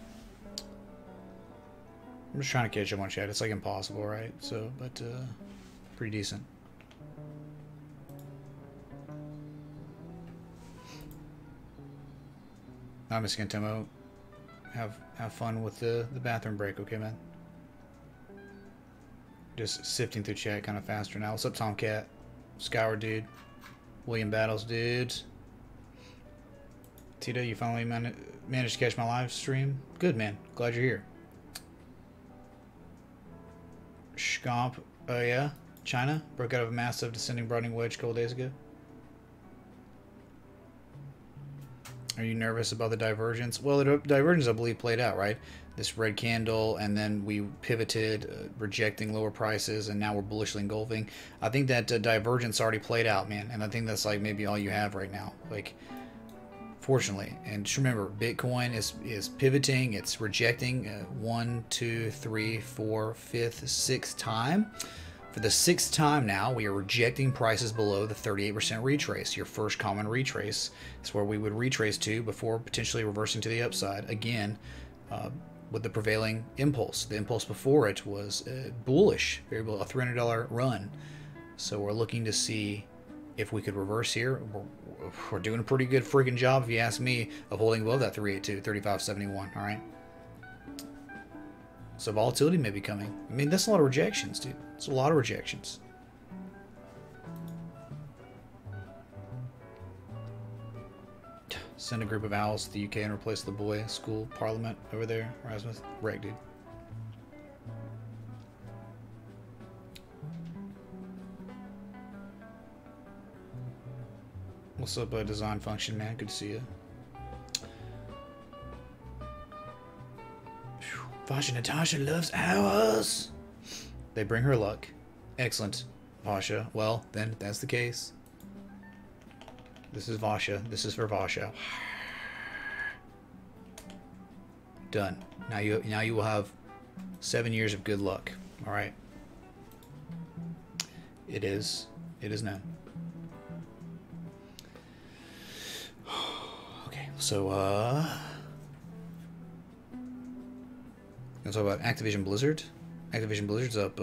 I'm just trying to catch up on chat. It's like impossible, right? So, but pretty decent. I'm just gonna Timo. Have fun with the bathroom break, okay, man? Just sifting through chat kind of faster now. What's up, Tomcat? Scour, dude. William Battles, dude. Tito, you finally managed to catch my live stream? Good, man. Glad you're here. Scomp. Oh, yeah? China? Broke out of a massive descending broadening wedge a couple days ago. Are you nervous about the divergence? Well, the divergence, I believe, played out, right? This red candle, and then we pivoted, rejecting lower prices, and now we're bullishly engulfing. I think that divergence already played out, man, and I think that's like maybe all you have right now. Like, fortunately, and just remember, Bitcoin is pivoting, it's rejecting 1, 2, 3, 4, 5th, 6th time. For the 6th time now, we are rejecting prices below the 38% retrace. Your first common retrace is where we would retrace to before potentially reversing to the upside again with the prevailing impulse. The impulse before it was bullish, very bullish, a $300 run. So we're looking to see if we could reverse here. We're doing a pretty good freaking job, if you ask me, of holding above that 382, 3571. All right. So volatility may be coming. I mean, that's a lot of rejections, dude. It's a lot of rejections. Send a group of owls to the UK and replace the boy school parliament over there. Erasmus. Right, dude. What's up, design function, man? Good to see you. Vasha Natasha loves owls. They bring her luck. Excellent, Vasha. Well, then, if that's the case, this is Vasha. This is for Vasha. Done. Now you will have 7 years of good luck. All right. It is known. Okay, so let's talk about Activision Blizzard. Activision Blizzard's up,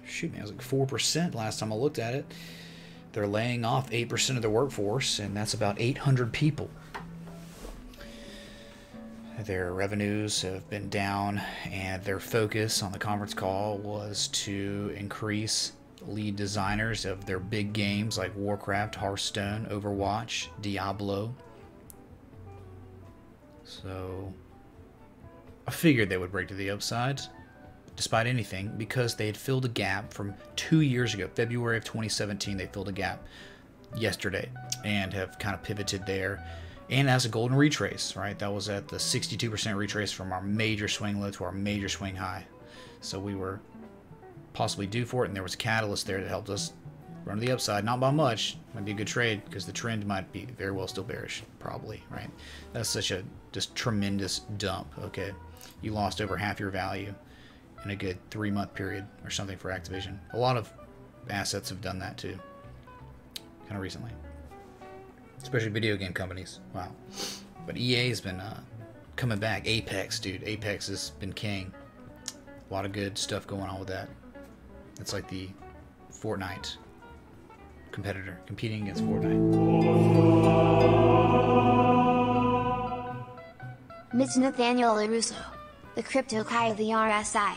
shoot, man, it was like 4% last time I looked at it. they're laying off 8% of their workforce, and that's about 800 people. Their revenues have been down, and their focus on the conference call was to increase lead designers of their big games like Warcraft, Hearthstone, Overwatch, Diablo. So I figured they would break to the upside, despite anything, because they had filled a gap from 2 years ago. February of 2017, they filled a gap yesterday and have kind of pivoted there. And as a golden retrace, right? That was at the 62% retrace from our major swing low to our major swing high. So we were possibly due for it, and there was a catalyst there that helped us run to the upside. Not by much. Might be a good trade because the trend might be very well still bearish, probably, right? That's such a just tremendous dump, okay? You lost over half your value in a good 3-month period or something for Activision. A lot of assets have done that too, kind of recently. Especially video game companies. Wow. But EA has been coming back. Apex, dude. Apex has been king. A lot of good stuff going on with that. It's like the Fortnite competitor competing against Fortnite. Mitch Nathaniel LaRusso, the crypto guy of the RSI,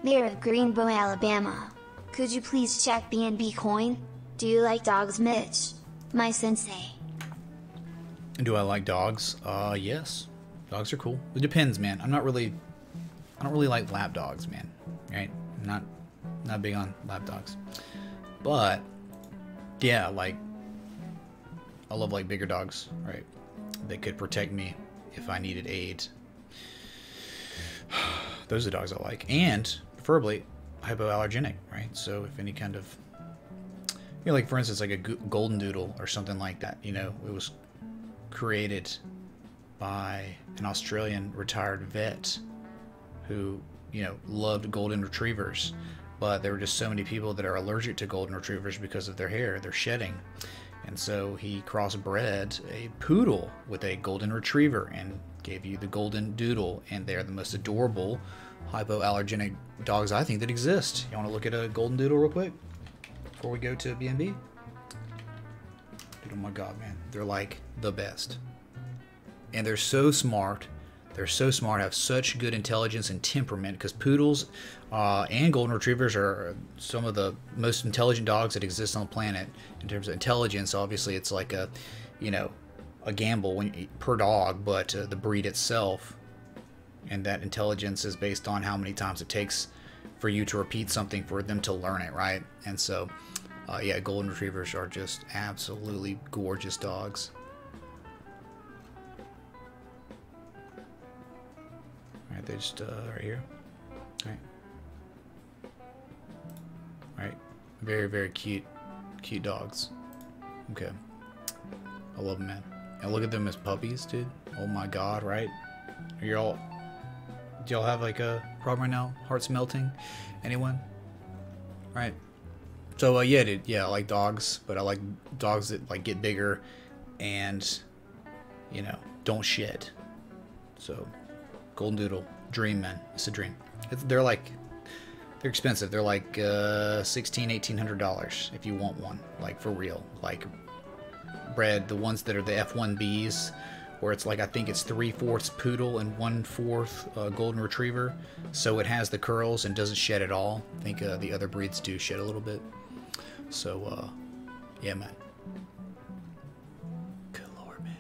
mayor of Greenbow, Alabama. Could you please check BNB coin? Do you like dogs, Mitch? My sensei. Do I like dogs? Yes. Dogs are cool. It depends, man. I don't really like lap dogs, man. Right? I'm not big on lap dogs. But yeah, like I love like bigger dogs, right? They could protect me if I needed aid. Those are the dogs I like. And preferably hypoallergenic, right? So if any kind of, like for instance, like a golden doodle or something like that, it was created by an Australian retired vet who, loved golden retrievers, but there were just so many people that are allergic to golden retrievers because of their hair, their shedding. And so he crossbred a poodle with a golden retriever and gave you the golden doodle, and they're the most adorable hypoallergenic dogs I think that exist. You want to look at a golden doodle real quick before we go to BNB? Dude, oh my god, man, they're like the best. And they're so smart. They're so smart, have such good intelligence and temperament, because poodles and golden retrievers are some of the most intelligent dogs that exist on the planet in terms of intelligence. Obviously, it's like a gamble per dog, but the breed itself, and that intelligence is based on how many times it takes for you to repeat something for them to learn it, right? And so, yeah, golden retrievers are just absolutely gorgeous dogs. Alright, they just, right here. Alright. Alright. Very, very cute dogs. Okay. I love them, man. And look at them as puppies, dude. Oh my god, right? Do y'all have like a problem right now? Hearts melting? Anyone? Right. So, yeah, dude. Yeah, I like dogs, but I like dogs that, like, get bigger and, don't shed. So, golden doodle, dream, man. It's a dream. They're expensive. They're like $1,600–1,800 if you want one, like for real. Like bred, the ones that are the F1Bs, where it's like, I think it's 3/4 poodle and 1/4 golden retriever. So it has the curls and doesn't shed at all. I think the other breeds do shed a little bit. So yeah, man. Good lord, man.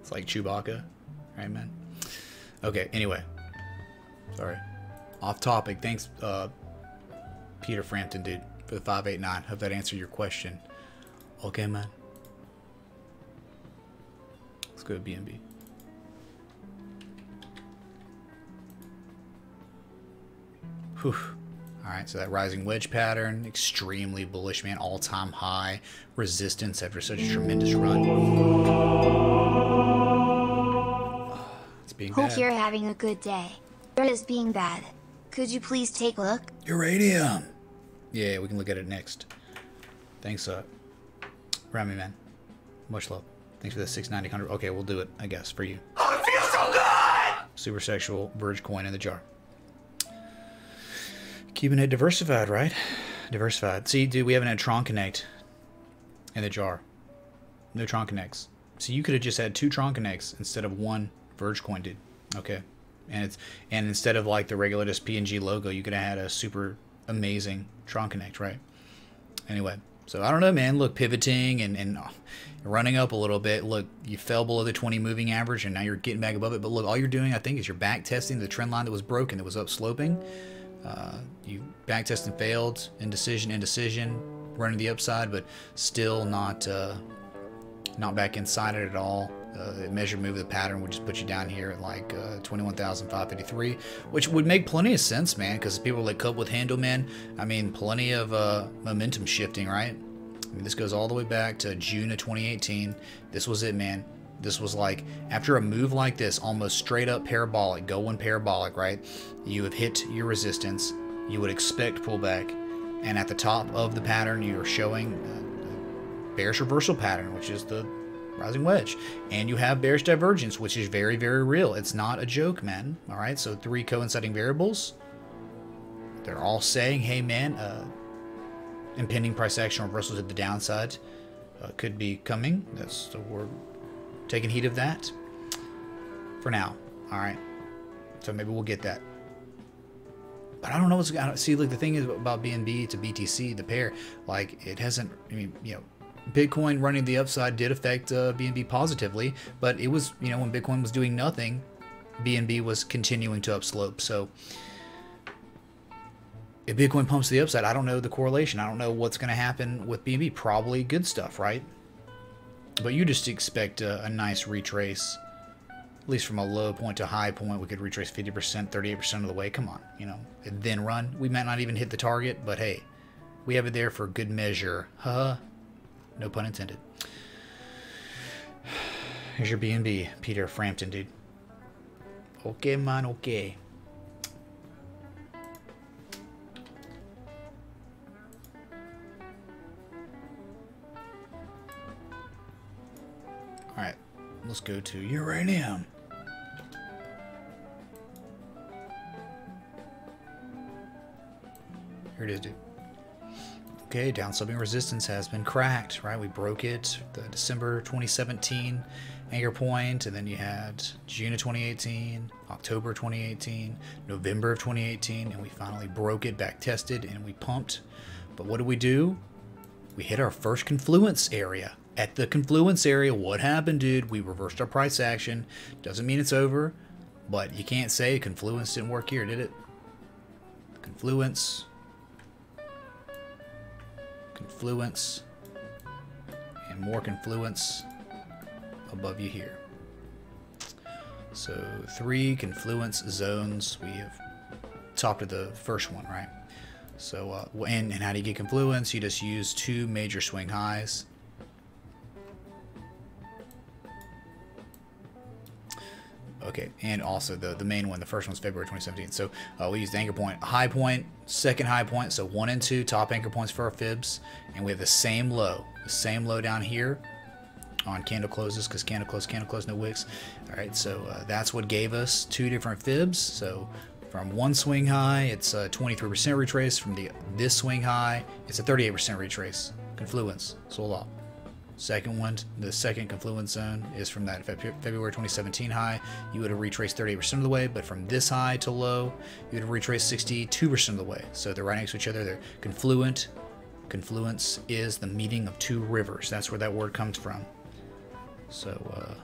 It's like Chewbacca, right, man? Okay, anyway. Sorry. Off topic. Thanks, Peter Frampton, dude, for the 589. Hope that answered your question. Okay, man. Let's go to BNB. Whew. Alright, so that rising wedge pattern, extremely bullish, man. All-time high resistance after such a tremendous run. It's being bad. Hope you're having a good day. It is being bad. Could you please take a look? Uranium! Yeah, we can look at it next. Thanks, Rami, man. Much love. Thanks for the 690. Okay, we'll do it, I guess, for you. Oh, it feels so good! Super sexual Verge coin in the jar. Keeping it diversified, right? Diversified. See, dude, we haven't had Tron Connect in the jar. No Tron Connects. So you could have just had 2 Tron Connects instead of 1 Verge coin, dude. Okay. And instead of like the regular just PNG logo, you could have had a super amazing Tron Connect, right? Anyway, so I don't know, man. Look, pivoting and running up a little bit. Look, you fell below the 20 moving average, and now you're getting back above it. But look, all you're doing, I think, is you're back testing the trend line that was broken, that was up sloping. You back tested and failed. Indecision, running the upside, but still not back inside it at all. The measured move of the pattern would just put you down here at like 21,553, which would make plenty of sense, man, because people like cope with handle, man. I mean, plenty of momentum shifting, right? I mean, this goes all the way back to June of 2018. This was it, man. This was like, after a move like this, almost straight up parabolic, going parabolic, right? You have hit your resistance. You would expect pullback. And at the top of the pattern, you're showing bearish reversal pattern, which is the rising wedge, and you have bearish divergence, which is very, very real. It's not a joke, man. All right, so 3 coinciding variables. They're all saying, hey, man, impending price action reversal to the downside could be coming. So we're taking heed of that for now. All right, so maybe we'll get that. But I don't know what's going to see. Like, the thing is about BNB to BTC, the pair, like, it hasn't. I mean, you know, Bitcoin running the upside did affect BNB positively, but it was, you know, when Bitcoin was doing nothing, BNB was continuing to upslope. So if Bitcoin pumps the upside, I don't know the correlation. I don't know what's going to happen with BNB. Probably good stuff, right? But you just expect a nice retrace, at least from a low point to high point. We could retrace 50%, 38% of the way. Come on, you know, and then run. We might not even hit the target, but hey, we have it there for good measure. Huh? No pun intended. Here's your BNB, Peter Frampton, dude. Okay, man, okay. Alright, let's go to uranium. Here it is, dude. Okay, downsloping resistance has been cracked, right? We broke it, the December 2017 anchor point, and then you had June of 2018, October 2018, November of 2018, and we finally broke it, back tested, and we pumped. But what did we do? We hit our first confluence area. At the confluence area, what happened, dude? We reversed our price action. Doesn't mean it's over, but you can't say confluence didn't work here, did it? Confluence, and more confluence above you here. So 3 confluence zones. We have topped of the first one, right? So and how do you get confluence? You just use 2 major swing highs. Okay, and also the main one, the first one's February 2017. So we used the anchor point, high point, second high point, so 1 and 2 top anchor points for our fibs, and we have the same low down here on candle closes, because candle close, no wicks. All right, so that's what gave us 2 different fibs. So from one swing high, it's a 23% retrace. From this swing high, it's a 38% retrace. Confluence, sold off. Second one, the second confluence zone, is from that February 2017 high. You would have retraced 38% of the way, but from this high to low, you would have retraced 62% of the way. So they're right next to each other. They're confluent. Confluence is the meeting of 2 rivers. That's where that word comes from. So,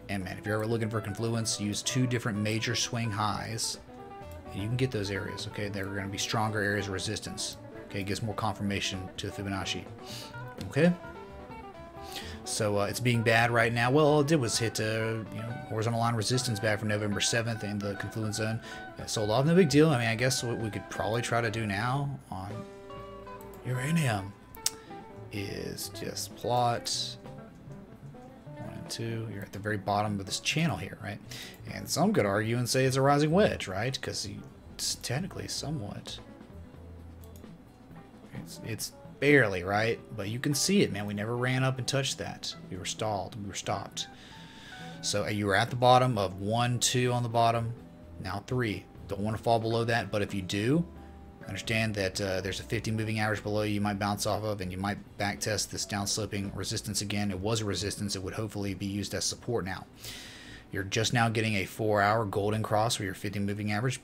and man, if you're ever looking for confluence, use 2 different major swing highs, and you can get those areas, okay? They're going to be stronger areas of resistance. Okay, it gives more confirmation to the Fibonacci. Okay? So it's being bad right now. Well, all it did was hit horizontal line resistance back from November 7th in the confluence zone. It sold off, no big deal. I mean, I guess what we could probably try to do now on uranium is just plot 1 and 2. You're at the very bottom of this channel here, right? And some could argue and say it's a rising wedge, right? Because it's technically somewhat. It's barely, right? But you can see it, man. We never ran up and touched that. We were stalled. We were stopped. So you were at the bottom of 1, 2 on the bottom. Now 3. Don't want to fall below that, but if you do, Understand that there's a 50 moving average below you might bounce off of, and you might backtest this downsloping resistance again. It was a resistance. It would hopefully be used as support now. You're just now getting a 4-hour golden cross where your 50 moving average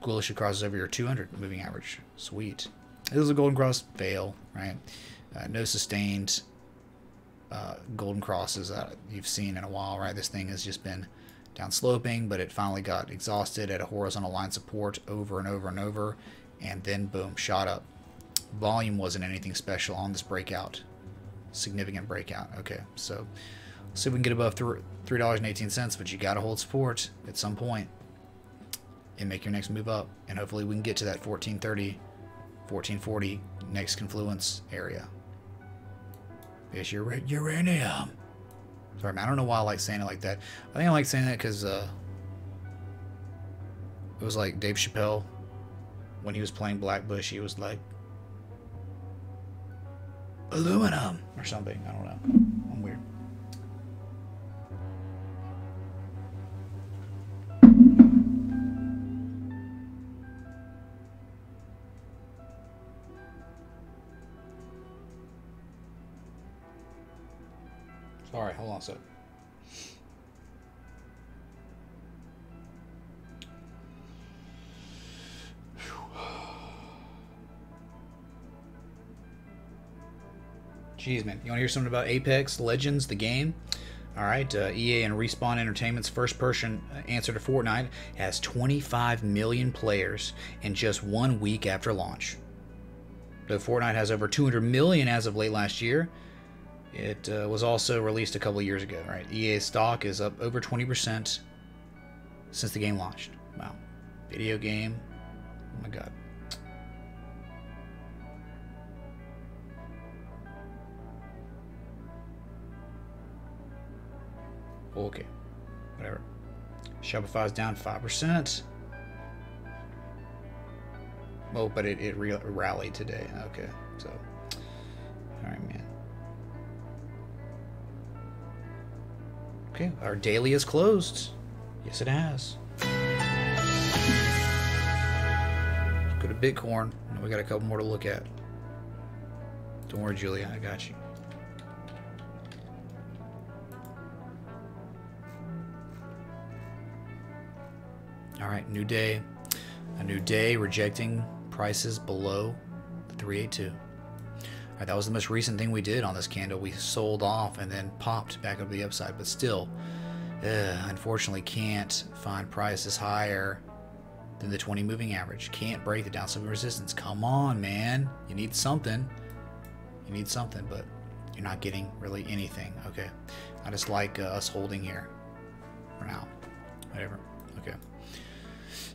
bullishly crosses over your 200 moving average. Sweet. This is a golden cross. Fail, right? No sustained golden crosses that you've seen in a while, right? This thing has just been down sloping, but it finally got exhausted at a horizontal line support over and over and over, and then boom, shot up. Volume wasn't anything special on this breakout. Significant breakout. Okay, so let's see if we can get above $3.18, but you got to hold support at some point and make your next move up, and hopefully we can get to that 1430, 1440 next confluence area. It's your uranium. Sorry, man, I don't know why I like saying it like that. I think I like saying that because it was like Dave Chappelle when he was playing Blackbush. He was like, aluminum or something. I don't know. I'm weird. Sorry, hold on a sec. Jeez, man. You want to hear something about Apex Legends, the game? All right, EA and Respawn Entertainment's first-person answer to Fortnite has 25 million players in just 1 week after launch. Though Fortnite has over 200 million as of late last year, it was also released a couple of years ago, right? EA's stock is up over 20% since the game launched. Wow. Video game. Oh my god. Okay. Whatever. Shopify's down 5%. Oh, but it rallied today. Okay. So, alright, man. Okay, our daily is closed. Yes, it has. Let's go to Bitcoin. We got a couple more to look at. Don't worry, Julia, I got you. All right, new day. A new day rejecting prices below 382. All right, that was the most recent thing we did on this candle. We sold off and then popped back up the upside, but still, unfortunately, can't find prices higher than the 20 moving average. Can't break the downside resistance. Come on, man. You need something. You need something, but you're not getting really anything. Okay, I just like us holding here for now. Whatever. Okay.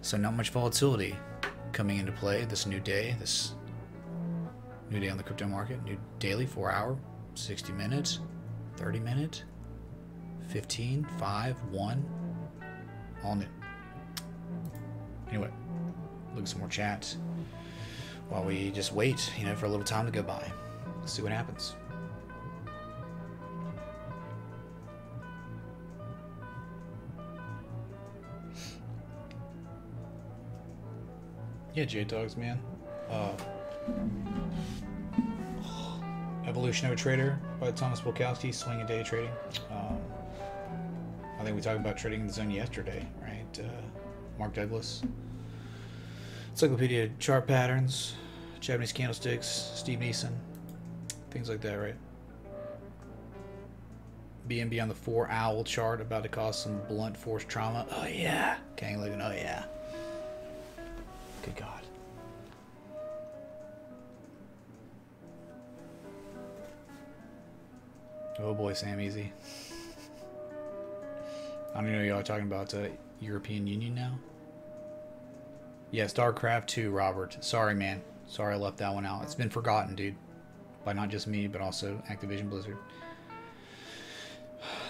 So not much volatility coming into play this new day. This new day on the crypto market. New daily, 4 hour, 60 minutes, 30 minute, 15, 5, 1. All new. Anyway, look at some more chats while we just wait, you know, for a little time to go by. Let's see what happens. Yeah, J-Dogs, man. Evolution of a Trader by Thomas Bulkowski, Swing and Day Trading. I think we talked about trading in the zone yesterday, right? Mark Douglas. Encyclopedia Chart Patterns, Japanese Candlesticks, Steve Neeson, things like that, right? BNB on the 4 owl chart, about to cause some blunt force trauma. Oh yeah. Kang Logan, oh yeah. Good God. Oh boy, Sam Easy. I don't know, y'all talking about European Union now? Yeah, StarCraft 2, Robert. Sorry, man. Sorry I left that one out. It's been forgotten, dude. By not just me, but also Activision Blizzard.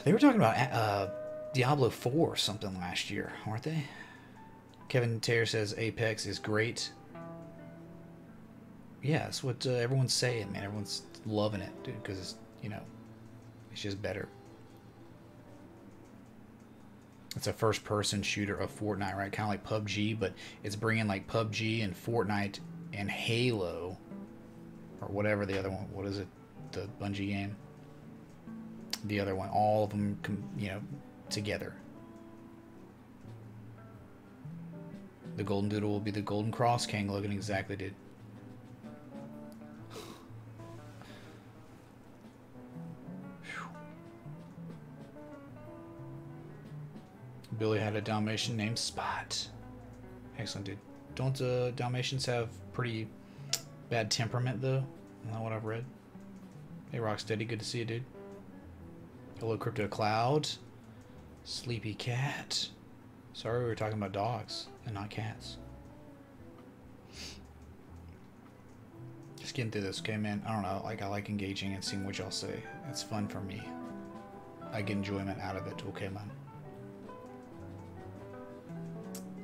They were talking about Diablo 4 or something last year, weren't they? Kevin Taylor says Apex is great. Yeah, that's what everyone's saying, man. Everyone's loving it, dude, because it's, you know, it's just better. It's a first-person shooter of Fortnite, right? Kind of like PUBG, but it's bringing like PUBG and Fortnite and Halo, or whatever the other one, what is it, the Bungie game, the other one, all of them, you know, together. The Golden Doodle will be the Golden Cross King, looking exactly, dude. Billy had a Dalmatian named Spot. Excellent, dude. Don't Dalmatians have pretty bad temperament, though? Isn't that what I've read? Hey, Rocksteady, good to see you, dude. Hello, Crypto Cloud. Sleepy Cat. Sorry, we were talking about dogs and not cats. Just getting through this, okay, man? I don't know, like, I like engaging and seeing what y'all say. It's fun for me. I get enjoyment out of it, okay, man?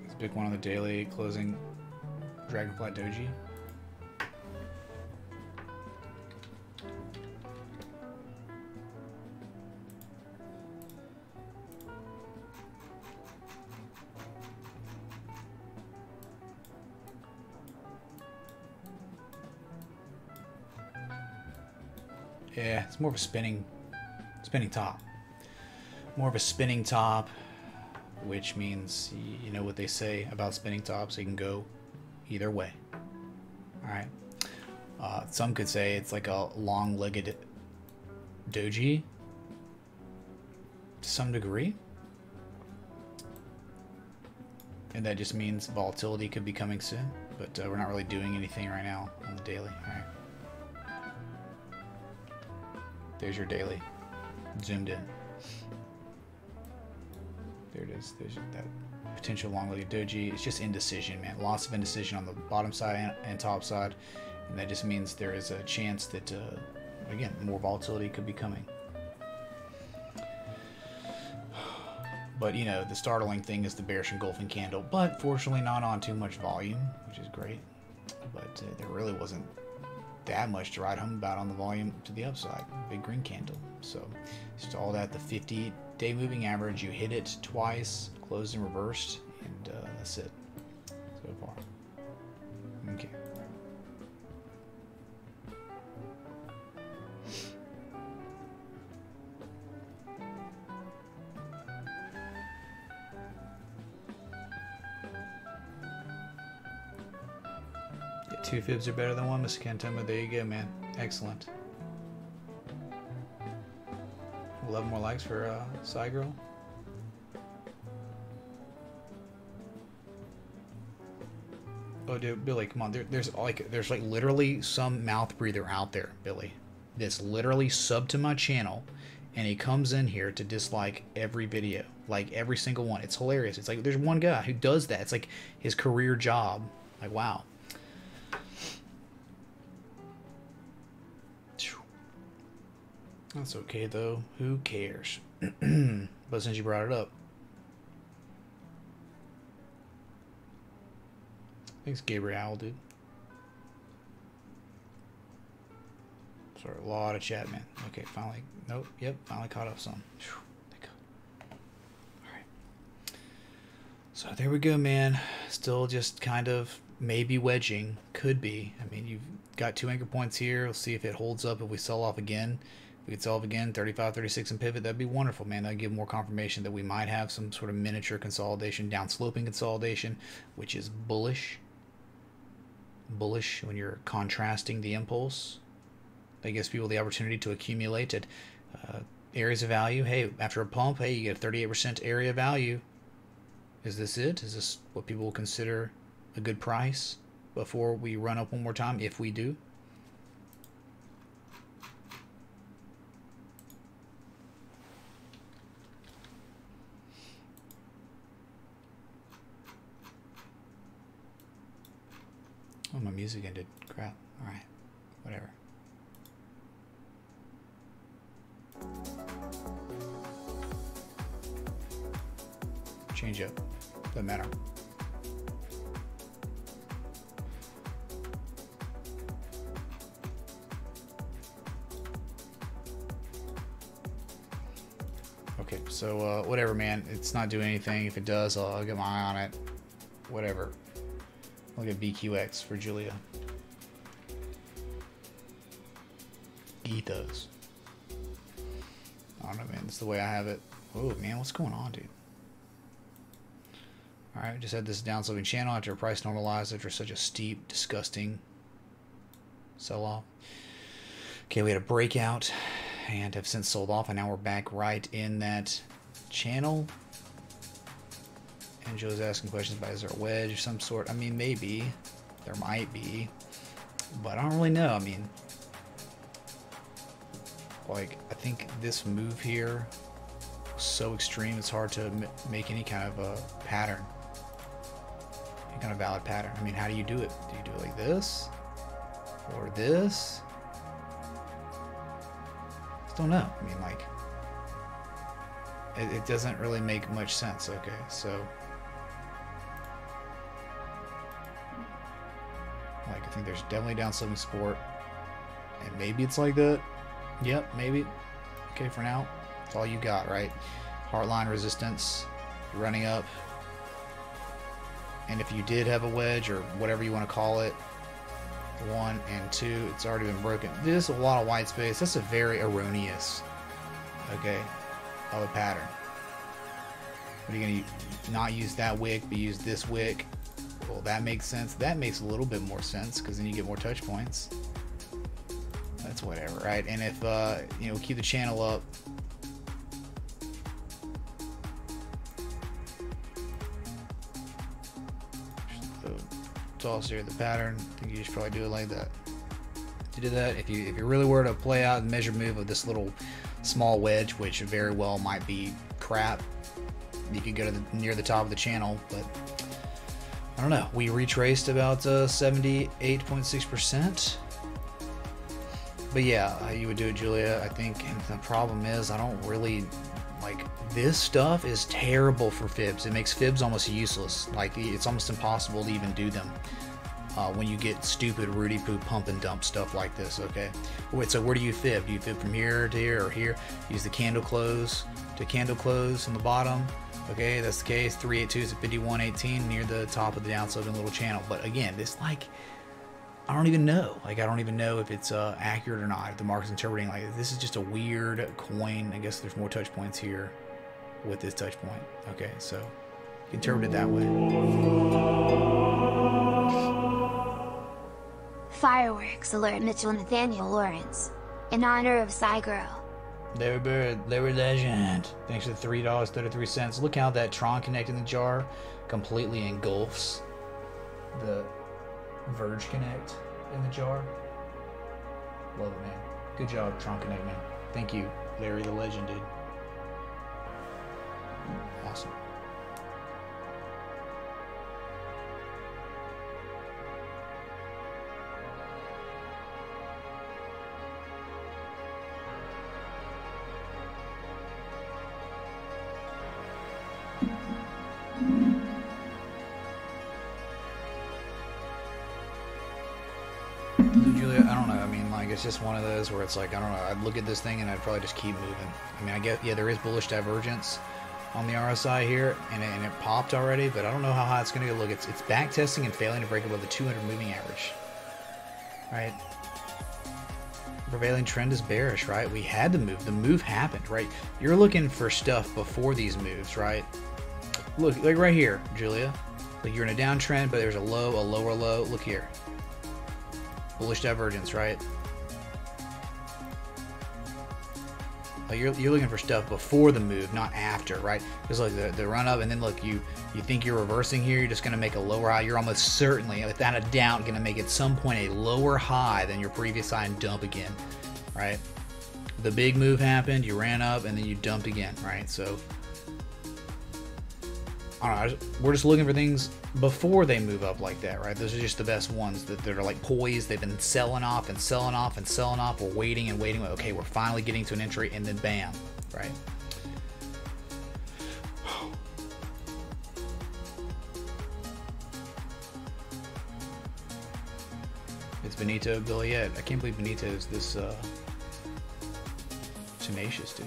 It's a big one on the daily, closing Dragonfly Doji. Yeah, it's more of a spinning top. More of a spinning top, which means, you know what they say about spinning tops, they can go either way. Alright. Some could say it's like a long-legged doji, to some degree. And that just means volatility could be coming soon, but we're not really doing anything right now on the daily. Alright. There's your daily, zoomed in. There it is. There's that potential long-legged doji. It's just indecision, man. Lots of indecision on the bottom side and top side, and that just means there is a chance that, again, more volatility could be coming. But, you know, the startling thing is the bearish engulfing candle, but fortunately not on too much volume, which is great. But there really wasn't that much to write home about on the volume to the upside. Big green candle. So just all that, the 50-day moving average, you hit it twice, closed and reversed, and that's it so far. Okay. Two fibs are better than one, Mr. Kantoma. There you go, man. Excellent. 11 more likes for Psy Girl. Oh, dude, Billy, come on. There's like literally some mouth breather out there, Billy, that's literally sub to my channel, and he comes in here to dislike every video, like every single one. It's hilarious. It's like there's one guy who does that. It's like his career job. Like, wow. That's okay, though. Who cares? But since you brought it up. Thanks, Gabriel, dude. Sorry, a lot of chat, man. Okay, finally. Nope, yep, finally caught up some. Alright. So there we go, man. Still just kind of maybe wedging. Could be. I mean, you've got 2 anchor points here. We'll see if it holds up if we sell off again. We could sell off again, 35, 36 and pivot. That'd be wonderful, man. That'd give more confirmation that we might have some sort of miniature consolidation, down-sloping consolidation, which is bullish. Bullish when you're contrasting the impulse. That gives people the opportunity to accumulate at areas of value. Hey, after a pump, hey, you get a 38% area value. Is this it? Is this what people will consider a good price before we run up one more time, if we do? Oh, my music ended. Crap. Alright. Whatever. Change up. Doesn't matter. Okay, so whatever, man. It's not doing anything. If it does, I'll get my eye on it. Whatever. Look at BQX for Julia. eat those. I don't know, man. That's the way I have it. Oh, man, what's going on, dude? Alright, just had this downsloping channel after price normalized after such a steep, disgusting sell-off. Okay, we had a breakout and have since sold off, and now we're back right in that channel. And Joe's asking questions about, is there a wedge of some sort? I mean, maybe. There might be. But I don't really know. I mean, like, I think this move here was so extreme, it's hard to make any kind of a pattern. Any kind of valid pattern. I mean, how do you do it? Do you do it like this? Or this? I just don't know. I mean, like, it doesn't really make much sense. Okay, so, like, I think there's definitely downsloping support, and maybe it's like that. Yep, maybe. Okay, for now, that's all you got, right? Heartline resistance, you're running up, and if you did have a wedge or whatever you want to call it, 1 and 2, it's already been broken. There's a lot of white space. That's a very erroneous, okay, of a pattern. What are you going to not use that wick, but use this wick? Well, that makes sense. That makes a little bit more sense because then you get more touch points. That's whatever, right? And if, you know, keep the channel up. Toss here the pattern. I think you should probably do it like that. To do that, if you really were to play out the measured move of this little small wedge, which very well might be crap, you could go to near the top of the channel, but I don't know. We retraced about 78.6%. But yeah, you would do it, Julia. I think, and the problem is, I don't really like this stuff. Is terrible for fibs. It makes fibs almost useless. Like, it's almost impossible to even do them when you get stupid Rudy Poo pump and dump stuff like this. Okay. Wait. So where do you fib? Do you fib from here to here or here? Use the candle close to candle close on the bottom. Okay, that's the case. 382 to 5118 near the top of the downsloping little channel. But again, this, like, I don't even know. Like, I don't even know if it's accurate or not. If the market's interpreting, like, this is just a weird coin. I guess there's more touch points here with this touch point. Okay, so interpret it that way. Fireworks alert Mitchell Nathaniel Lawrence. In honor of Psy Girl. Larry Bird, Larry Legend. Thanks for the $3.33. Look how that Tron Connect in the jar completely engulfs the Verge Connect in the jar. Love it, man. Good job, Tron Connect, man. Thank you, Larry the Legend, dude. Awesome. Julia, I don't know. I mean, like, it's just one of those where it's like, I don't know. I'd look at this thing and I'd probably just keep moving. I mean, I guess, yeah, there is bullish divergence on the RSI here, and it popped already, but I don't know how high it's going to go. Look, it's back testing and failing to break above the 200 moving average. Right? Prevailing trend is bearish, right? We had to move. The move happened, right? You're looking for stuff before these moves, right? Look, like right here, Julia. Like, you're in a downtrend, but there's a low, a lower low. Look here. Bullish divergence, right? Like, you're looking for stuff before the move, not after, right? Because like the run up, and then look, you think you're reversing here, you're just going to make a lower high. You're almost certainly, without a doubt, going to make at some point a lower high than your previous high and dump again, right? The big move happened, you ran up, and then you dumped again, right? So I don't know, we're just looking for things before they move up like that, right? Those are just the best ones that are like poised. They've been selling off and selling off and selling off. We're waiting and waiting. Okay, we're finally getting to an entry, and then bam, right? It's Benito Goliet. I can't believe Benito is this tenacious, dude.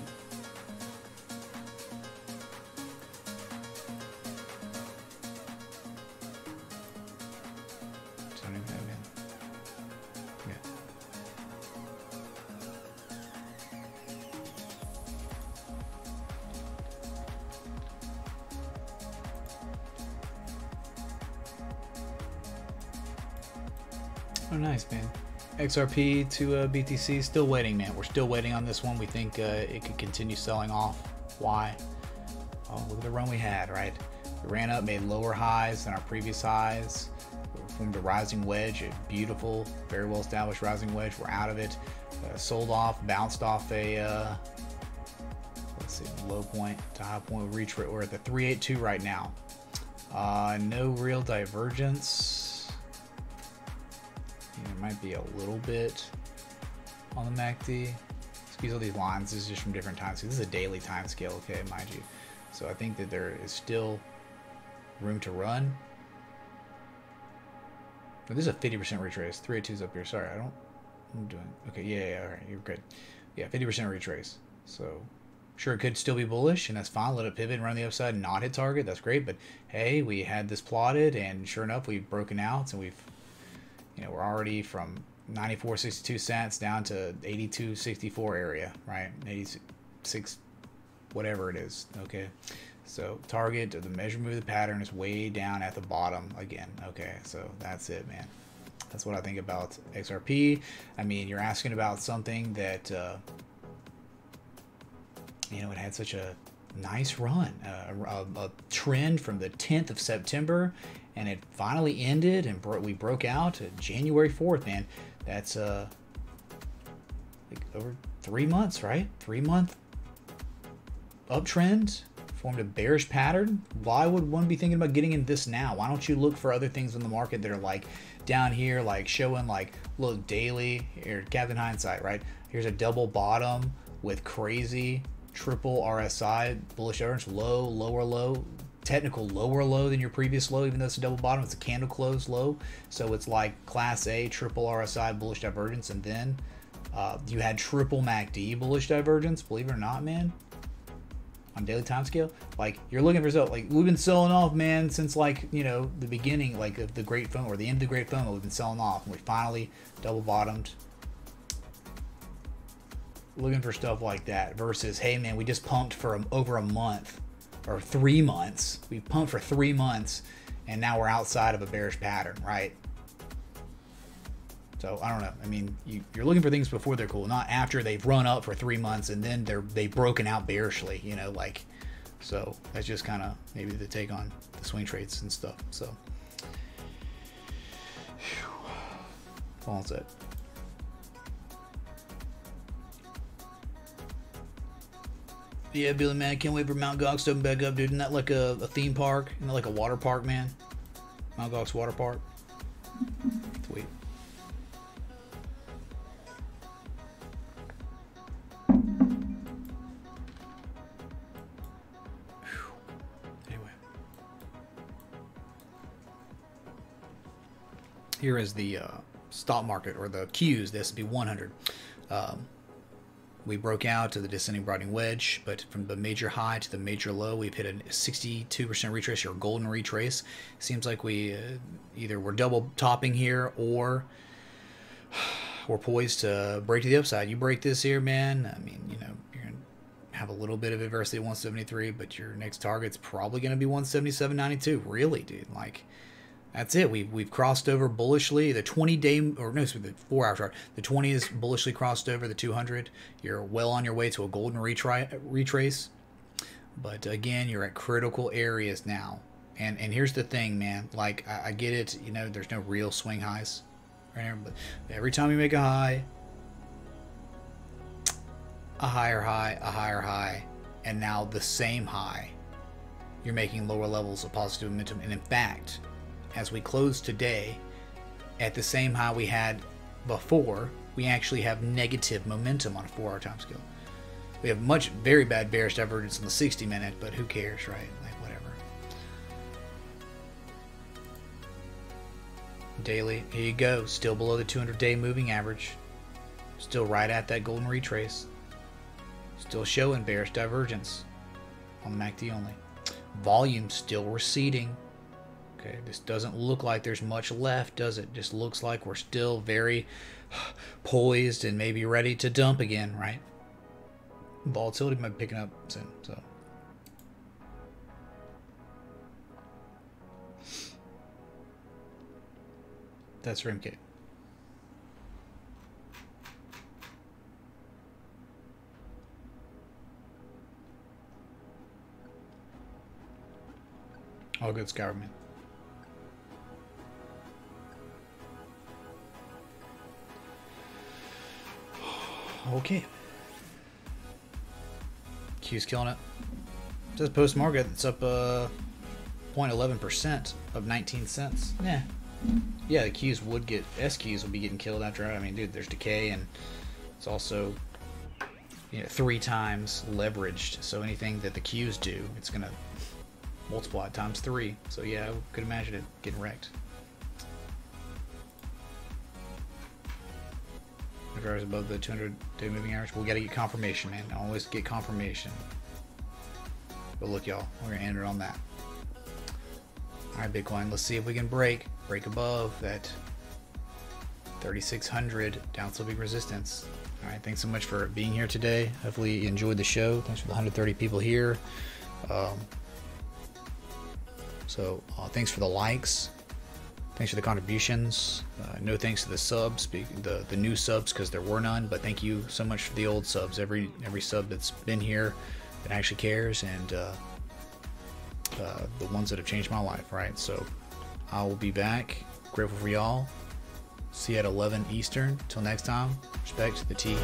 Oh, nice, man. XRP to BTC, still waiting, man. We're still waiting on this one. We think it could continue selling off. Why? Oh, look at the run we had, right? We ran up, made lower highs than our previous highs. We formed a rising wedge, a beautiful, very well established rising wedge. We're out of it. Sold off, bounced off a, let's see, low point to high point. We're at the 382 right now. No real divergence. There might be a little bit on the MACD. Excuse all these lines. This is just from different times. This is a daily time scale, okay, mind you. So I think that there is still room to run. No, this is a 50% retrace. 382's up here. Sorry, I'm doing. Okay, yeah, all right, you're good. Yeah, 50% retrace. So sure, it could still be bullish, and that's fine. Let it pivot and run the upside and not hit target. That's great. But hey, we had this plotted, and sure enough, we've broken out, and we've, we're already from 94.62 cents down to 82.64 area, right? 86, whatever it is. Okay, so target of the measure move of the pattern is way down at the bottom again. Okay, so that's it, man. That's what I think about XRP. I mean, you're asking about something that it had such a nice run, a trend from the 10th of September, and it finally ended, and we broke out January 4th, man. That's like over 3 months, right? 3-month uptrend, formed a bearish pattern. Why would one be thinking about getting in this now? Why don't you look for other things in the market that are like down here, like showing like, look, daily, here, Captain Hindsight, right? Here's a double bottom with crazy triple RSI, bullish divergence, low, lower low, technical lower low than your previous low, even though it's a double bottom, it's a candle close low. So it's like class A, triple RSI, bullish divergence, and then you had triple MACD bullish divergence, believe it or not, man. On daily time scale, like you're looking for like we've been selling off, man, since like the beginning, like of the Great FOMO or the end of the Great FOMO. We've been selling off, and we finally double bottomed. Looking for stuff like that versus, hey man, we just pumped for over a month or 3 months. We pumped for 3 months, and now we're outside of a bearish pattern, right? So I don't know. I mean, you're looking for things before they're cool, not after they've run up for 3 months and then they've broken out bearishly, like. So that's just kind of maybe the take on the swing trades and stuff. So, all set. Yeah, Billy, man, I can't wait for Mount Gox to open back up, dude. Isn't that like a theme park? Isn't that like a water park, man? Mount Gox Water Park. Sweet. Anyway. Here is the stock market, or the Qs, the S&P 100. We broke out to the descending broadening wedge, but from the major high to the major low, we've hit a 62% retrace, or golden retrace. Seems like we either we're double topping here, or we're poised to break to the upside. You break this here, man, I mean, you're going to have a little bit of adversity at 173, but your next target's probably going to be 177.92. Really, dude, like, that's it. We've crossed over bullishly. The 20-day, or no, the 4-hour chart. The 20 is bullishly crossed over the 200. You're well on your way to a golden retrace. But again, you're at critical areas now. And here's the thing, man. Like, I get it. There's no real swing highs right here, but every time you make a high, a higher high, and now the same high, you're making lower levels of positive momentum. And in fact, as we close today at the same high we had before, we actually have negative momentum on a 4-hour time scale. We have very bad bearish divergence on the 60-minute, but who cares, right? Like, whatever. Daily, here you go. Still below the 200-day moving average. Still right at that golden retrace. Still showing bearish divergence on the MACD only. Volume still receding. Okay, this doesn't look like there's much left, does it? Just looks like we're still very poised and maybe ready to dump again, right? Volatility might be picking up soon, so. That's RimK. All good, Skyrim. Okay. Q's killing it. It says post market, it's up 0.11%, up 19 cents. Yeah. Yeah, the Q's would get, SQs would be getting killed after. I mean, dude, there's decay, and it's also, you know, 3 times leveraged. So anything that the Q's do, it's gonna multiply it times 3. So yeah, I could imagine it getting wrecked. Drivers above the 200-day moving average. We gotta get confirmation, man. Always get confirmation. But look, y'all, we're gonna end it on that. All right, Bitcoin. Let's see if we can break above that 3,600 downslipping resistance. All right, thanks so much for being here today. Hopefully you enjoyed the show. Thanks for the 130 people here. Thanks for the likes. Thanks for the contributions. No thanks to the subs, the new subs, because there were none. But thank you so much for the old subs. Every sub that's been here that actually cares, and the ones that have changed my life. Right. So I will be back. Grateful for y'all. See you at 11 Eastern. Till next time. Respect to the TA.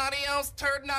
Adios, turd nugget.